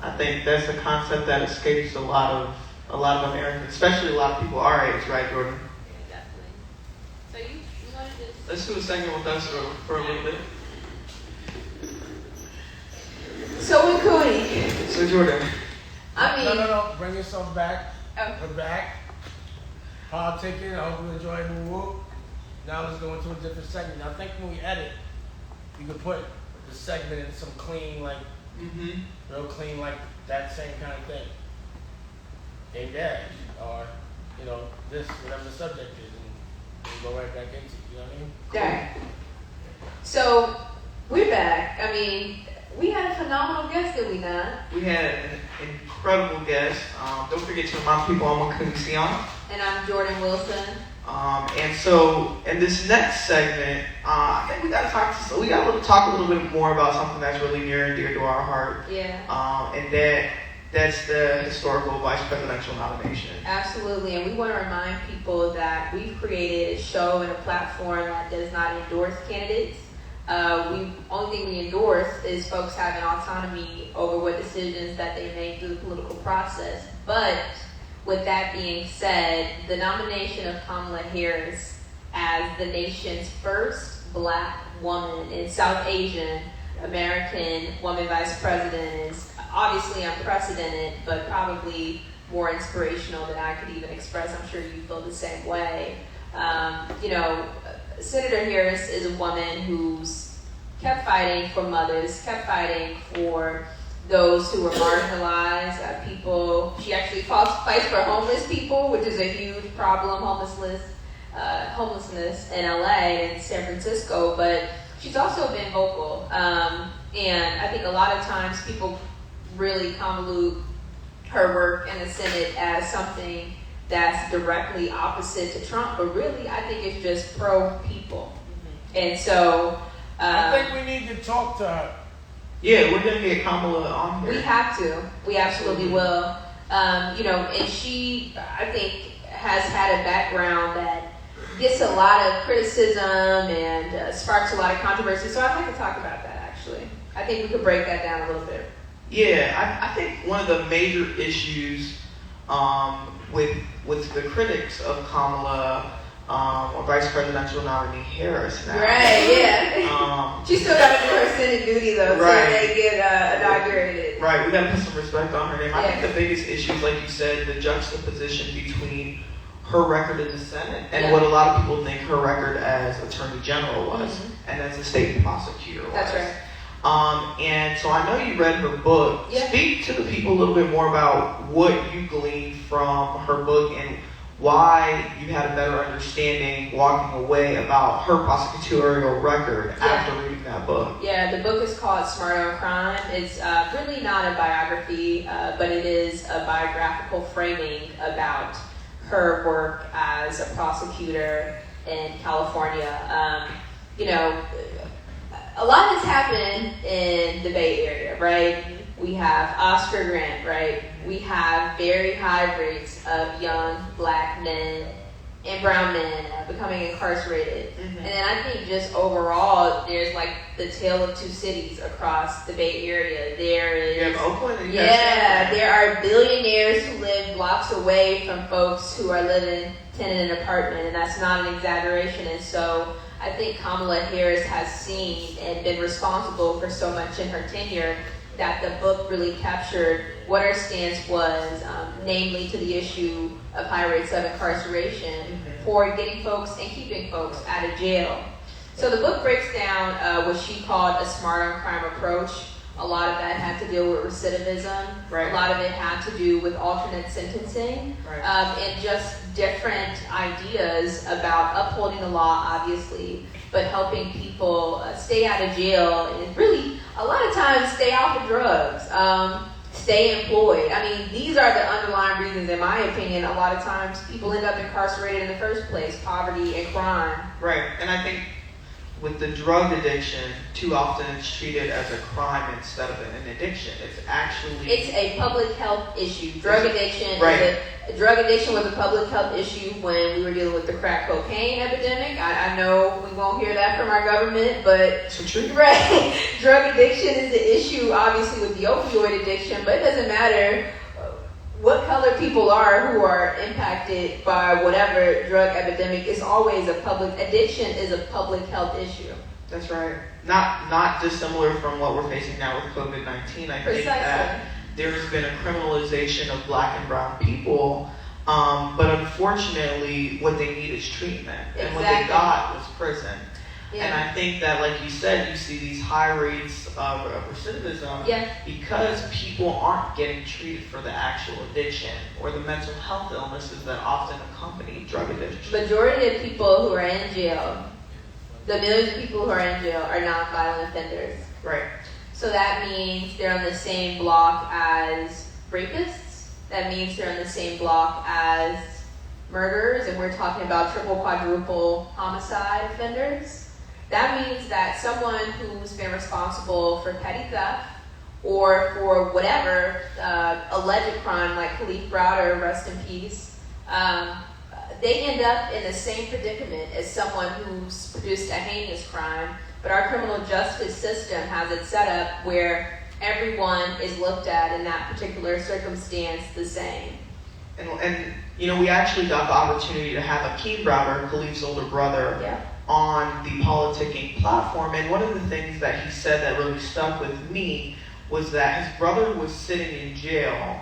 I think that's a concept that escapes a lot of Americans, especially a lot of people our age, right, Jordan? Yeah, definitely. So you want to just let's do a segment with us for a little bit. So winkuni. So Jordan. I mean, No. Bring yourself back. Oh. We're back. Politicking. I hope you enjoyed the whoop. Now let's go into a different segment. I think when we edit, you can put the segment in some clean, like, real clean, like that same kind of thing. A dash, or, this, whatever the subject is, and we go right back into it, you know what I mean? Right. So, we're back. I mean, we had a phenomenal guest, did we not? We had an incredible guest. Don't forget to remind people I'm winkuni. And I'm Jordan Wilson. And so in this next segment, I think we got to talk a little bit more about something that's really near and dear to our heart. Yeah. And that's the historical vice presidential nomination. Absolutely, and we want to remind people that we've created a show and a platform that does not endorse candidates. Only thing we endorse is folks having autonomy over what decisions that they make through the political process. But with that being said, the nomination of Kamala Harris as the nation's first Black woman and South Asian American woman vice president is obviously unprecedented, but probably more inspirational than I could even express. I'm sure you feel the same way. Senator Harris is a woman who's kept fighting for mothers, kept fighting for those who were marginalized, people. She actually fights for homeless people, which is a huge problem, homelessness in LA and San Francisco, but she's also been vocal. And I think a lot of times people really convolute her work in the Senate as something that's directly opposite to Trump, but really I think it's just pro-people. And so I think we need to talk to her. Yeah, we're going to get Kamala on here. We have to. We absolutely will. And she, I think, has had a background that gets a lot of criticism and sparks a lot of controversy. So I'd like to talk about that, actually. I think we could break that down a little bit. Yeah, I think one of the major issues with the critics of Kamala or vice presidential nominee Harris now. Right, yeah. She still got to do her Senate duty though, right. so they get inaugurated. Right, we got to put some respect on her name. I Yeah. think the biggest issue is, like you said, the juxtaposition between her record in the Senate and Yeah. what a lot of people think her record as Attorney General was, and as a state prosecutor was. That's right. And so I know you read her book. Yeah. Speak to the people a little bit more about what you gleaned from her book and why you had a better understanding walking away about her prosecutorial record after reading that book. Yeah, the book is called Smarter on Crime. It's really not a biography, but it is a biographical framing about her work as a prosecutor in California. You know, a lot has happened in the Bay Area, right? We have Oscar Grant, right? We have very high rates of young black men and brown men becoming incarcerated. And then I think just overall, there's like the tale of two cities across the Bay Area. There is, You have Oakland and you have San Fran. there are billionaires who live blocks away from folks who are living in an apartment, and that's not an exaggeration. And so I think Kamala Harris has seen and been responsible for so much in her tenure that the book really captured what her stance was, namely to the issue of high rates of incarceration for getting folks and keeping folks out of jail. So the book breaks down what she called a smart on crime approach. A lot of that had to deal with recidivism. Right. A lot of it had to do with alternate sentencing, and just different ideas about upholding the law, obviously, but helping people stay out of jail and really, a lot of times, stay off of drugs, stay employed. I mean, these are the underlying reasons, in my opinion, a lot of times people end up incarcerated in the first place, poverty and crime. Right, and I think with the drug addiction, too often it's treated as a crime instead of an addiction. It's a public health issue. Drug addiction right. Drug addiction was a public health issue when we were dealing with the crack cocaine epidemic. I know we won't hear that from our government, but so true. Right. Drug addiction is an issue, obviously, with the opioid addiction, but it doesn't matter what color people are who are impacted by whatever drug epidemic. Is always a public addiction is a public health issue. That's right. Not dissimilar from what we're facing now with COVID-19. I think that there's been a criminalization of black and brown people, but unfortunately, what they need is treatment, and what they got was prison. Yeah. And I think that, like you said, you see these high rates of recidivism because people aren't getting treated for the actual addiction or the mental health illnesses that often accompany drug addiction. Majority of people who are in jail, the millions of people who are in jail, are non-violent offenders. Right. So that means they're on the same block as rapists. That means they're on the same block as murderers, and we're talking about triple, quadruple homicide offenders. That means that someone who's been responsible for petty theft or for whatever alleged crime, like Khalif Browder, rest in peace, they end up in the same predicament as someone who's produced a heinous crime. But our criminal justice system has it set up where everyone is looked at in that particular circumstance the same. And you know, we actually got the opportunity to have Akeem Browder, Khalif's older brother, on the politicking platform. And one of the things that he said that really stuck with me was that his brother was sitting in jail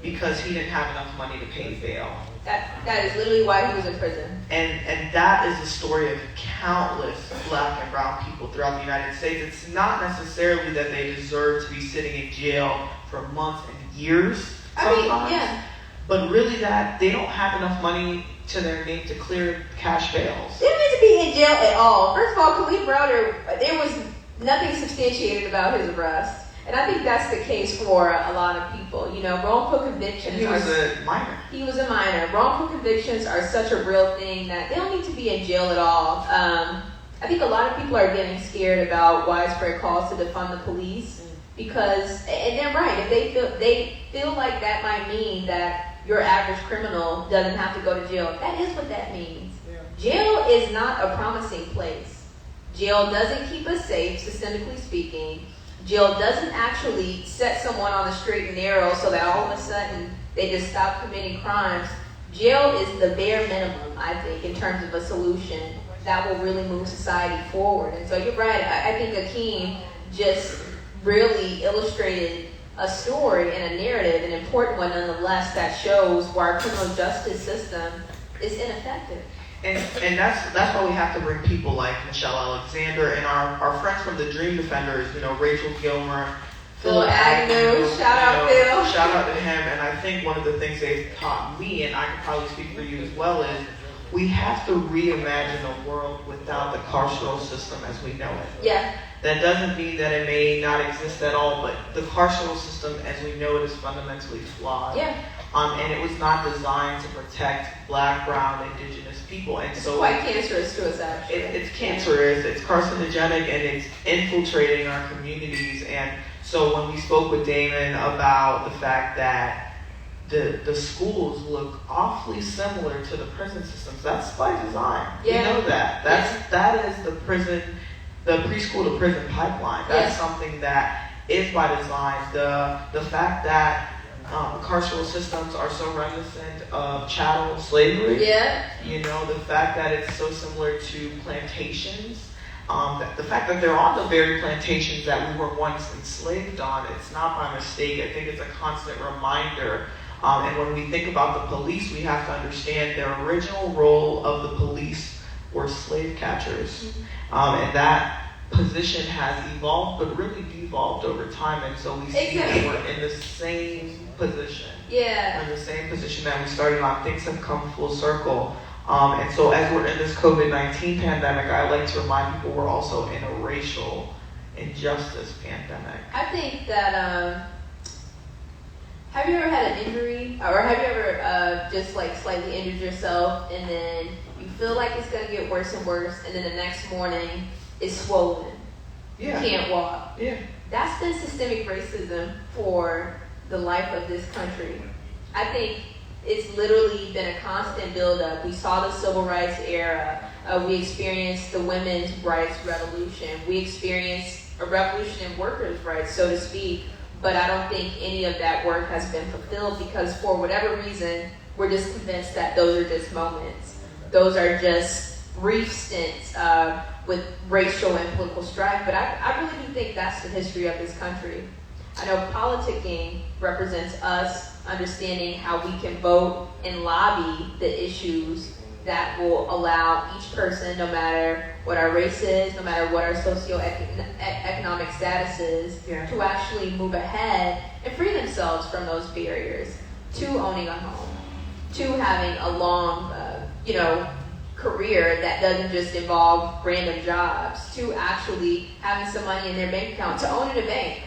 because he didn't have enough money to pay bail. That is literally why he was in prison. And that is the story of countless black and brown people throughout the United States. It's not necessarily that they deserve to be sitting in jail for months and years sometimes, but really that they don't have enough money to their name to clear cash bails. They don't need to be in jail at all. First of all, Khalif Browder, there was nothing substantiated about his arrest. And I think that's the case for a lot of people. You know, wrongful convictions. He was a minor. He was a minor. Wrongful convictions are such a real thing that they don't need to be in jail at all. I think a lot of people are getting scared about widespread calls to defund the police because, and they're right, if they feel like that might mean that your average criminal doesn't have to go to jail. That is what that means. Jail is not a promising place. Jail doesn't keep us safe, systemically speaking. Jail doesn't actually set someone on the straight and narrow so that all of a sudden they just stop committing crimes. jail is the bare minimum, I think, in terms of a solution that will really move society forward. And so you're right. I think Akeem just really illustrated a story and a narrative, an important one nonetheless, that shows why our criminal justice system is ineffective. And that's why we have to bring people like Michelle Alexander and our friends from the Dream Defenders, Rachel Gilmer, Phil Agnew, shout out Phil. Shout out to him. And I think one of the things they've taught me, and I can probably speak for you as well, is we have to reimagine a world without the carceral system as we know it. Yeah. That doesn't mean that it may not exist at all, but the carceral system as we know it is fundamentally flawed. Yeah. And it was not designed to protect Black, Brown, Indigenous people. And It's so quite cancerous to us, actually. it's cancerous, it's carcinogenic, and it's infiltrating our communities. And so when we spoke with Damon about the fact that the schools look awfully similar to the prison systems, that's by design. Yeah. You know that. That is the preschool to prison pipeline. That's something that is by design. The fact that carceral systems are so reminiscent of chattel slavery. Yeah. The fact that it's so similar to plantations. The fact that they're on the very plantations that we were once enslaved on, it's not by mistake. I think it's a constant reminder. And when we think about the police, we have to understand their original role of the police were slave catchers. And that position has evolved, but really devolved over time. And so we see that we're in the same position. Yeah. We're in the same position that we started on. Things have come full circle. And so as we're in this COVID-19 pandemic, I like to remind people we're also in a racial injustice pandemic. I think that, have you ever had an injury? Or have you ever just like slightly injured yourself and then you feel like it's going to get worse and worse, and then the next morning it's swollen? Yeah. You can't walk. Yeah. That's been systemic racism for the life of this country. I think it's literally been a constant buildup. We saw the civil rights era. We experienced the women's rights revolution. We experienced a revolution in workers' rights, so to speak. But I don't think any of that work has been fulfilled because for whatever reason, we're just convinced that those are just moments. Those are just brief stints with racial and political strife. But I really do think that's the history of this country. I know politicking represents us understanding how we can vote and lobby the issues that will allow each person, no matter what our race is, no matter what our socioeconomic status is, to actually move ahead and free themselves from those barriers to owning a home, to having a long, career that doesn't just involve random jobs, to actually having some money in their bank account, to owning a bank.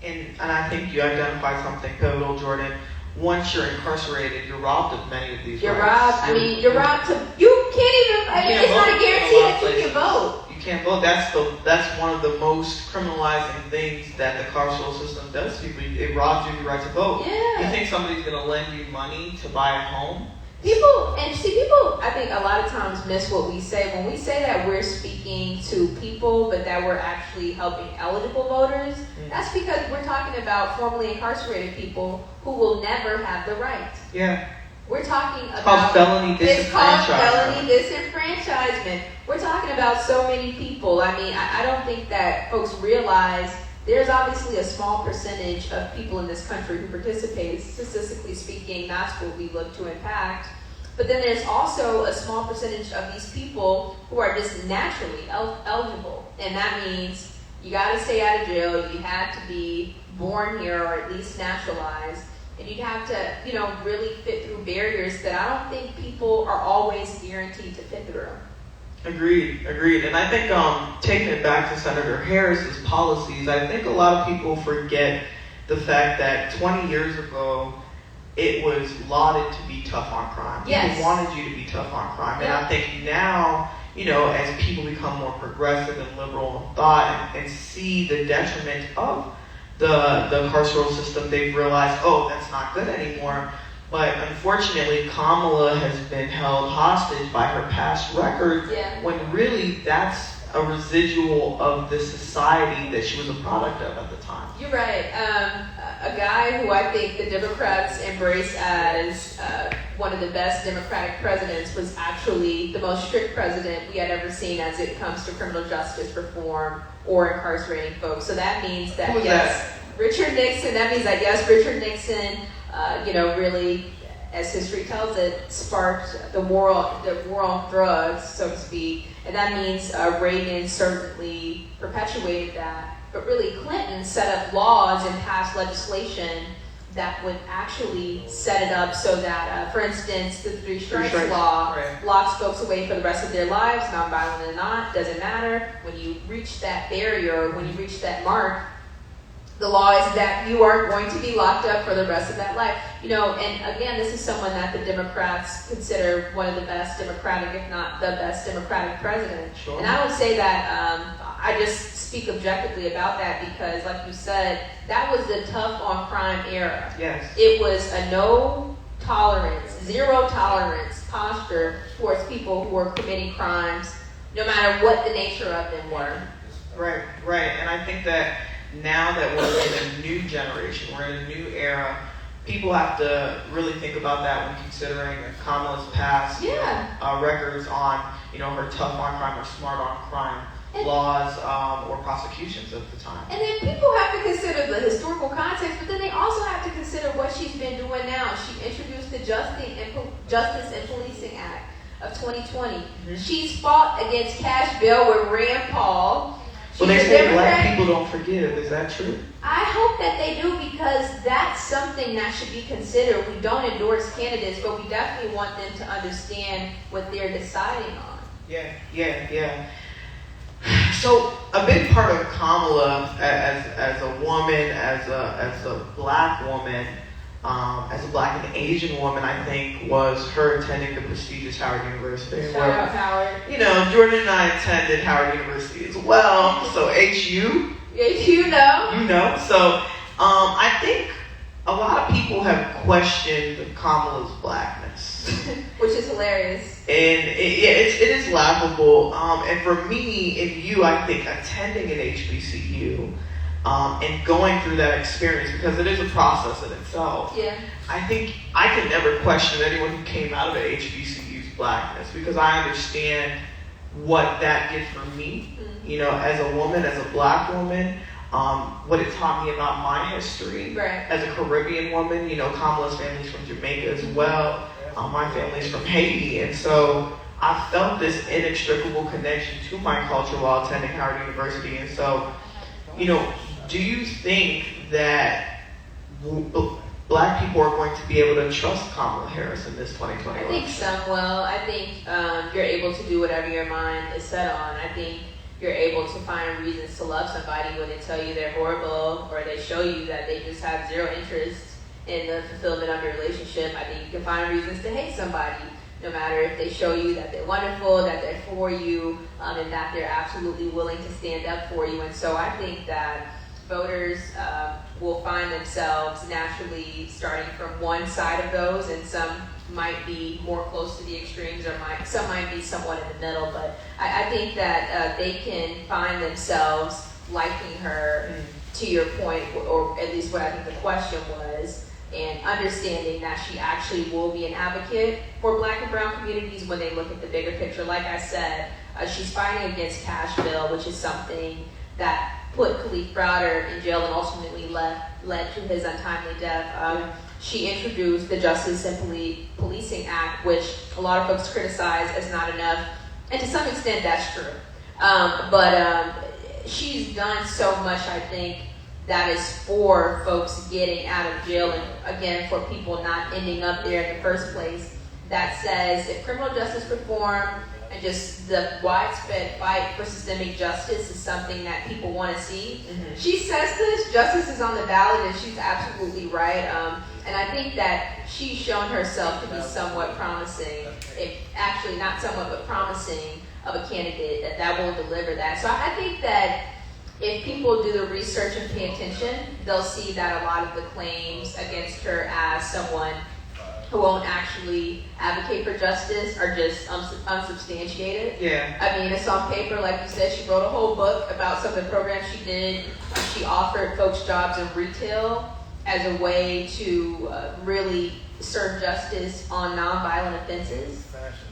And I think you identified something pivotal, Jordan. Once you're incarcerated, you're robbed of many of these You're rights. robbed. You're robbed to. You can't even. It's not a guarantee that you can vote. You can't vote. That's one of the most criminalizing things that the carceral system does to people. It robs you of your right to vote. Yeah. You think somebody's going to lend you money to buy a home? People, I think a lot of times miss what we say. When we say that we're speaking to people, but that we're actually helping eligible voters, that's because we're talking about formerly incarcerated people who will never have the right. Yeah. We're talking about... It's called felony disenfranchisement. It's called felony disenfranchisement. We're talking about so many people. I don't think that folks realize there's obviously a small percentage of people in this country who participate. Statistically speaking, that's what we look to impact. But then there's also a small percentage of these people who are just naturally eligible. And that means you got to stay out of jail. You have to be born here or at least naturalized. And you have to, really fit through barriers that I don't think people are always guaranteed to fit through. Agreed. And I think taking it back to Senator Harris's policies, I think a lot of people forget the fact that 20 years ago, it was lauded to be tough on crime. Yes. People wanted you to be tough on crime. Yeah. And I think now, as people become more progressive and liberal in thought and see the detriment of the carceral system, they've realized, that's not good anymore. But unfortunately, Kamala has been held hostage by her past record when really that's a residual of the society that she was a product of at the time. You're right. a guy who I think the Democrats embrace as one of the best Democratic presidents was actually the most strict president we had ever seen as it comes to criminal justice reform or incarcerating folks. So that means that, Who was yes, Richard Nixon, that means that, yes, Richard Nixon, really, as history tells it, sparked the war on drugs, so to speak. And that means Reagan certainly perpetuated that. But really, Clinton set up laws and passed legislation that would actually set it up so that, for instance, the Three Strikes Law locks folks away for the rest of their lives, nonviolent or not, doesn't matter. When you reach that barrier, when you reach that mark, the law is that you are going to be locked up for the rest of that life. And again, this is someone that the Democrats consider one of the best Democratic, if not the best Democratic president. Sure. And I would say that I just speak objectively about that because, like you said, that was the tough on crime era. Yes. It was a no tolerance, zero tolerance posture towards people who were committing crimes, no matter what the nature of them were. Right. And I think that now that we're in a new generation, we're in a new era, people have to really think about that when considering Kamala's past records on, her tough on crime or smart on crime laws or prosecutions at the time. And then people have to consider the historical context, but then they also have to consider what she's been doing now. She introduced the Justice and Policing Act of 2020. Mm-hmm. She's fought against cash bail with Rand Paul. Well, they say black people don't forgive. Is that true? I hope that they do because that's something that should be considered. We don't endorse candidates, but we definitely want them to understand what they're deciding on. Yeah. So a big part of Kamala as a woman, as a black woman, as a black and Asian woman, I think, was her attending the prestigious Howard University. Shout out Howard. Jordan and I attended Howard University as well. So HU. You know. You know. So I think a lot of people have questioned Kamala's blackness. Which is hilarious. And it is laughable. And for me, I think attending an HBCU and going through that experience, because it is a process in itself. Yeah. I think I can never question anyone who came out of the HBCU's blackness because I understand what that did for me. Mm-hmm. As a woman, as a black woman, what it taught me about my history. Right. As a Caribbean woman, Kamala's family's from Jamaica as well. My family's from Haiti, and so I felt this inextricable connection to my culture while attending Howard University. And so, do you think that black people are going to be able to trust Kamala Harris in this 2020 election? I think some will. I think you're able to do whatever your mind is set on. I think you're able to find reasons to love somebody when they tell you they're horrible or they show you that they just have zero interest in the fulfillment of your relationship. I think you can find reasons to hate somebody, no matter if they show you that they're wonderful, that they're for you, and that they're absolutely willing to stand up for you. And so I think that voters will find themselves naturally starting from one side of those, and some might be more close to the extremes, or some might be somewhat in the middle. But I think that they can find themselves liking her, to your point, or at least what I think the question was, and understanding that she actually will be an advocate for black and brown communities when they look at the bigger picture. Like I said, she's fighting against cash bail, which is something that put Khalif Browder in jail and ultimately led to his untimely death. She introduced the Justice and Policing Act, which a lot of folks criticize as not enough, and to some extent that's true. But she's done so much, I think, that is for folks getting out of jail, and again, for people not ending up there in the first place, that says if criminal justice reform and just the widespread fight for systemic justice is something that people want to see. Mm-hmm. She says this, justice is on the ballot, and she's absolutely right. And I think that she's shown herself to be somewhat promising, if actually not somewhat, but promising of a candidate that will deliver that. So I think that if people do the research and pay attention, they'll see that a lot of the claims against her as someone who won't actually advocate for justice are just unsubstantiated. Yeah. I mean, it's on paper, like you said. She wrote a whole book about some of the programs she did. She offered folks jobs in retail. as a way to really serve justice on nonviolent offenses.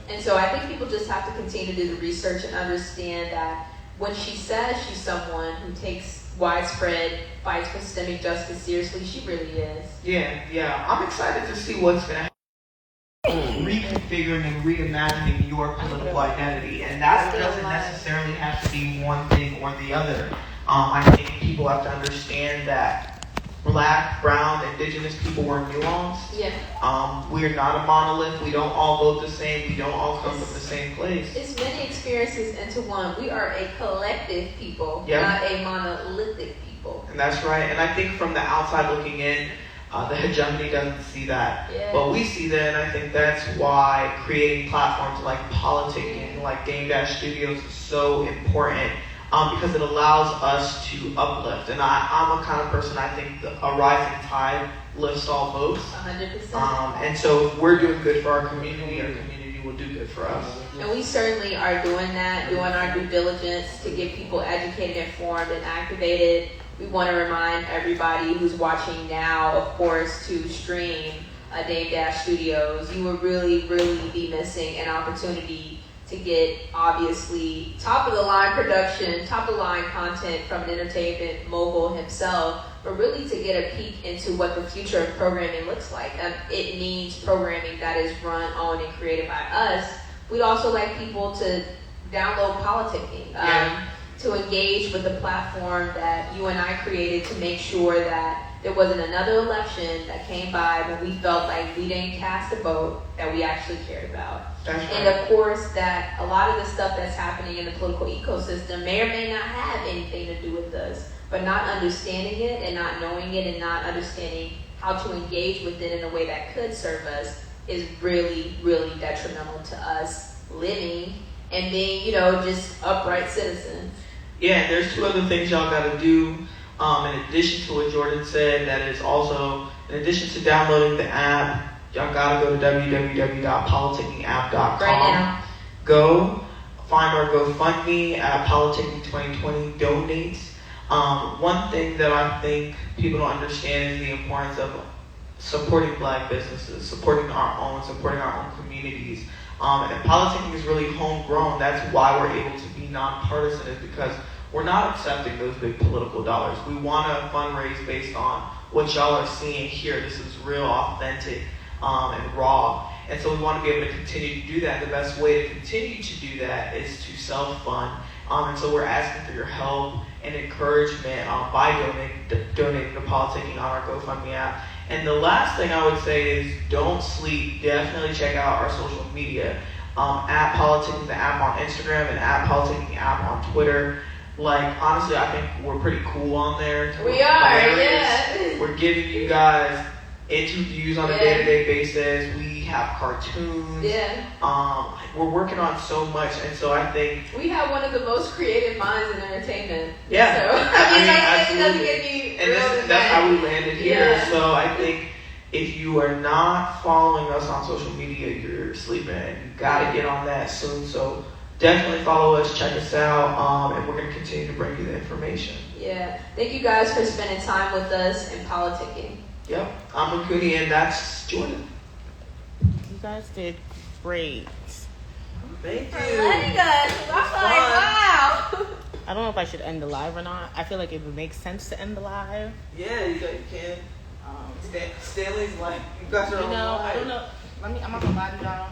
And so I think people just have to continue to do the research and understand that when she says she's someone who takes widespread fights for systemic justice seriously, she really is. Yeah. I'm excited to see what's going to happen. Reconfiguring and reimagining your political identity. And that doesn't necessarily have to be one thing or the other. I think people have to understand that Black, brown, indigenous people were nuanced. Yeah. We're not a monolith. We don't all vote the same. We don't all come from the same place. It's many experiences into one. We are a collective people, not a monolithic people. And that's right. And I think from the outside looking in, the hegemony doesn't see that. Yeah. But we see that, and I think that's why creating platforms like politicking, like Game Dash Studios is so important. Because it allows us to uplift. And I'm a kind of person, I think a rising tide lifts all boats. 100%. And so if we're doing good for our community will do good for us. And we certainly are doing that, doing our due diligence to get people educated, informed, and activated. We want to remind everybody who's watching now, of course, to stream Dame Dash Studios. You would really, really be missing an opportunity to get, obviously, top-of-the-line production, top-of-the-line content from an entertainment mogul himself, but really to get a peek into what the future of programming looks like. It means programming that is run, owned, and created by us. We'd also like people to download politicking, to engage with the platform that you and I created to make sure that there wasn't another election that came by when we felt like we didn't cast a vote that we actually cared about. That's right. And of course, that a lot of the stuff that's happening in the political ecosystem may or may not have anything to do with us, but not understanding it and not knowing it and not understanding how to engage with it in a way that could serve us is really, really detrimental to us living and being, just upright citizens. Yeah, and there's two other things y'all gotta do. In addition to what Jordan said, that is also, in addition to downloading the app, y'all gotta go to www.politickingapp.com. Right now. Go find our GoFundMe at Politicking 2020 donates. One thing that I think people don't understand is the importance of supporting Black businesses, supporting our own communities. And politicking is really homegrown. That's why we're able to be nonpartisan, is because we're not accepting those big political dollars. We want to fundraise based on what y'all are seeing here. This is real, authentic, and raw. And so we want to be able to continue to do that. The best way to continue to do that is to self-fund. And so we're asking for your help and encouragement by donating to politicking on our GoFundMe app. And the last thing I would say is don't sleep. Definitely check out our social media. At Politicking the app on Instagram and at Politicking app on Twitter. Like, honestly, I think we're pretty cool on there. We are, yeah. We're giving you guys interviews on a day-to-day basis. We have cartoons. Yeah. We're working on so much, and so I think we have one of the most creative minds in entertainment. Yeah. So, it doesn't get me and that's how we landed here. Yeah. So I think if you are not following us on social media, you're sleeping. You gotta get on that soon. So definitely follow us, check us out, and we're going to continue to bring you the information. Yeah. Thank you guys for spending time with us and politicking. Yep. I'm Winkuni, and that's Jordan. You guys did great. Thank you. Letting us. I'm like, wow. I don't know if I should end the live or not. I feel like it would make sense to end the live. Yeah, you can. Stanley's like, you got your own live. I don't know. I'm not going to lie to y'all.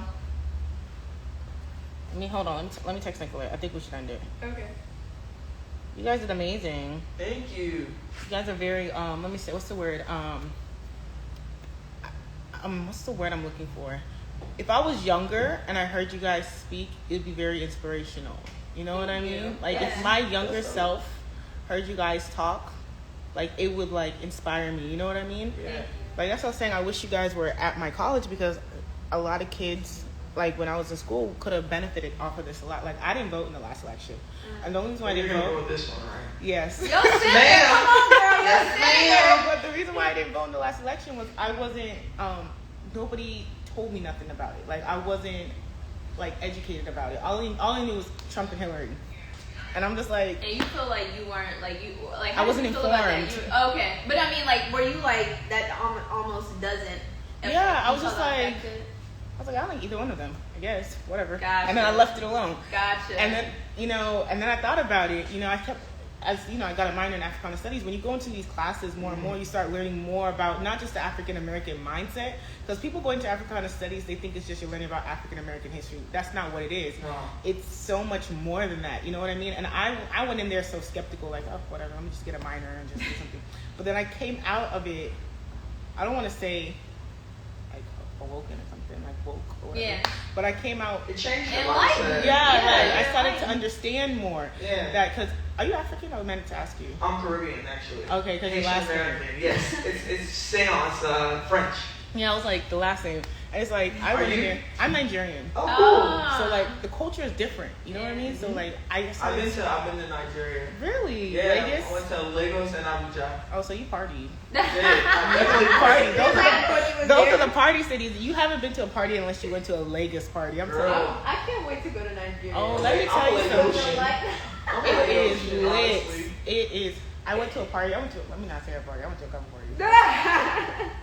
Hold on. Let me text Nicolette. I think we should end it. Okay. You guys did amazing. Thank you. You guys are very, let me say, what's the word? What's the word I'm looking for? If I was younger and I heard you guys speak, it'd be very inspirational. You know what I mean? Like, if my younger self heard you guys talk, like, it would, like, inspire me. You know what I mean? Yeah. Like, that's what I was saying. I wish you guys were at my college because a lot of kids, like, when I was in school, could have benefited off of this a lot. Like, I didn't vote in the last election. And the only reason why I didn't vote... You're going to go with this one, right? Yes. Yo, sit there. Come on, girl. Yo, sit there. But the reason why I didn't vote in the last election was I wasn't... nobody told me nothing about it. Like, I wasn't, like, educated about it. All I knew was Trump and Hillary. And I'm just like, And you feel like you weren't like you like I how wasn't did you feel about that? informed. Okay, but I mean, like, were you like that almost doesn't? Yeah, I you was just felt like, affected? I was like, I don't like either one of them. I guess, whatever. Gotcha. And then I left it alone. Gotcha. And then, and then I thought about it. I kept, as I got a minor in Africana Studies. When you go into these classes more and more, you start learning more about not just the African American mindset. Because people go into Africana Studies, they think it's just you're learning about African American history. That's not what it is. No. It's so much more than that. You know what I mean? And I went in there so skeptical, like, oh, whatever. Let me just get a minor and just do something. But then I came out of it. I don't want to say like awoken or something, like woke or whatever. Yeah. But I came out. It changed your Enlightened. mindset. Yeah, I started to enlightened. understand more. Yeah. That because are you African? I meant to ask you. I'm Caribbean, actually. Okay, because your Haitian last name. American. Yes, it's seance, French. Yeah, I was like the last name. And it's like I Are went in you? there. I'm Nigerian. Oh, Ah. So like the culture is different. You know what I mean? So like I cool. I've been to Nigeria. really Yeah, Vegas. I went to Lagos and Abuja. Oh, so you partied. Yeah, I definitely Party. Those are the party cities. You haven't been to a party unless you went to a Lagos party. I'm Girl. saying. I can't wait to go to Nigeria. Oh, let me I'm tell you Lagos. something. I'm a It Lagos is shit, lit. honestly. It is. I went to a party. Let me not say a party. I went to a couple parties.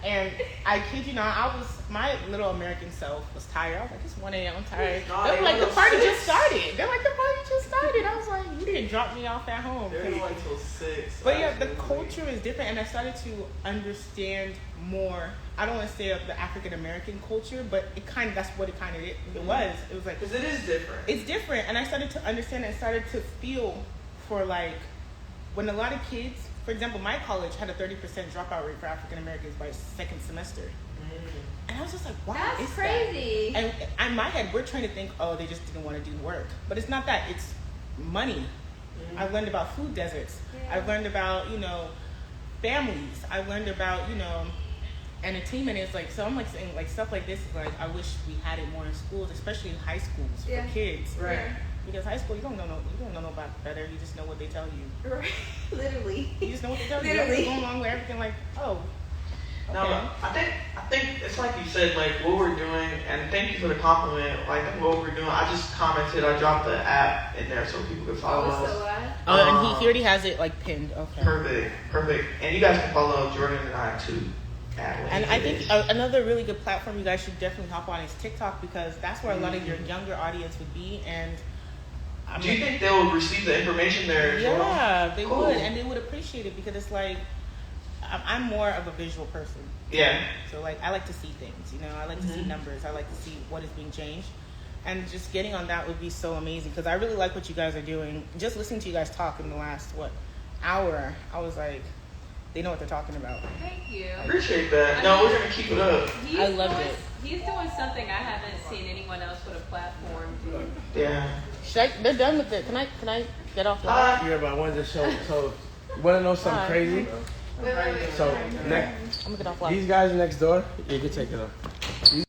And I kid you not, my little American self was tired. I was like, it's 1 a.m. I'm tired. No, They're they like, the went party till just 6. started. They're like, the party just started. I was like, you didn't drop me off at home. They went until 6. But yeah, the absolutely. culture is different, and I started to understand more. I don't want to say of the African American culture, but that's what it kind of it was. It was like Because it is different. it's different, and I started to understand and started to feel for like when a lot of kids, for example, my college had a 30% dropout rate for African Americans by second semester, and I was just like, wow, That's it's crazy. And in my head, we're trying to think, oh, they just didn't want to do work, but it's not that. It's money. I've learned about food deserts. Yeah. I've learned about families. I've learned about entertainment. Is like, so I'm like saying like stuff like this is like I wish we had it more in schools, especially in high schools Yeah. for kids. Right. Because high school, you don't know about better. You just know what they tell you. Right. Literally. You just know what they tell you. Literally. You're going along with everything. Like, oh, okay. No, I think it's like you said, like what we're doing, and thank you for the compliment. Like what we're doing, I just commented, I dropped the app in there so people could follow Oh, us. so what? Oh, and he already has it like pinned. Okay. Perfect. And you guys can follow Jordan and I too. And I think another really good platform you guys should definitely hop on is TikTok, because that's where a lot of your younger audience would be. And do you think they'll receive the information there? as well? yeah, they Cool. would, and they would appreciate it, because it's like I'm more of a visual person. Yeah. So like I like to see things, I like to see numbers. I like to see what is being changed, and just getting on that would be so amazing, because I really like what you guys are doing. Just listening to you guys talk in the last hour, I was like, they know what they're talking about. Thank you. Appreciate that. No, we're gonna keep it up. I loved it. He's doing something I haven't seen anyone else with a platform do. Yeah. They're done with it. Can I get off the Yeah, but I wanted to show. So, you want to know something Hi. crazy? Wait. So, I'm gonna get off live. these guys next door, you can take it off.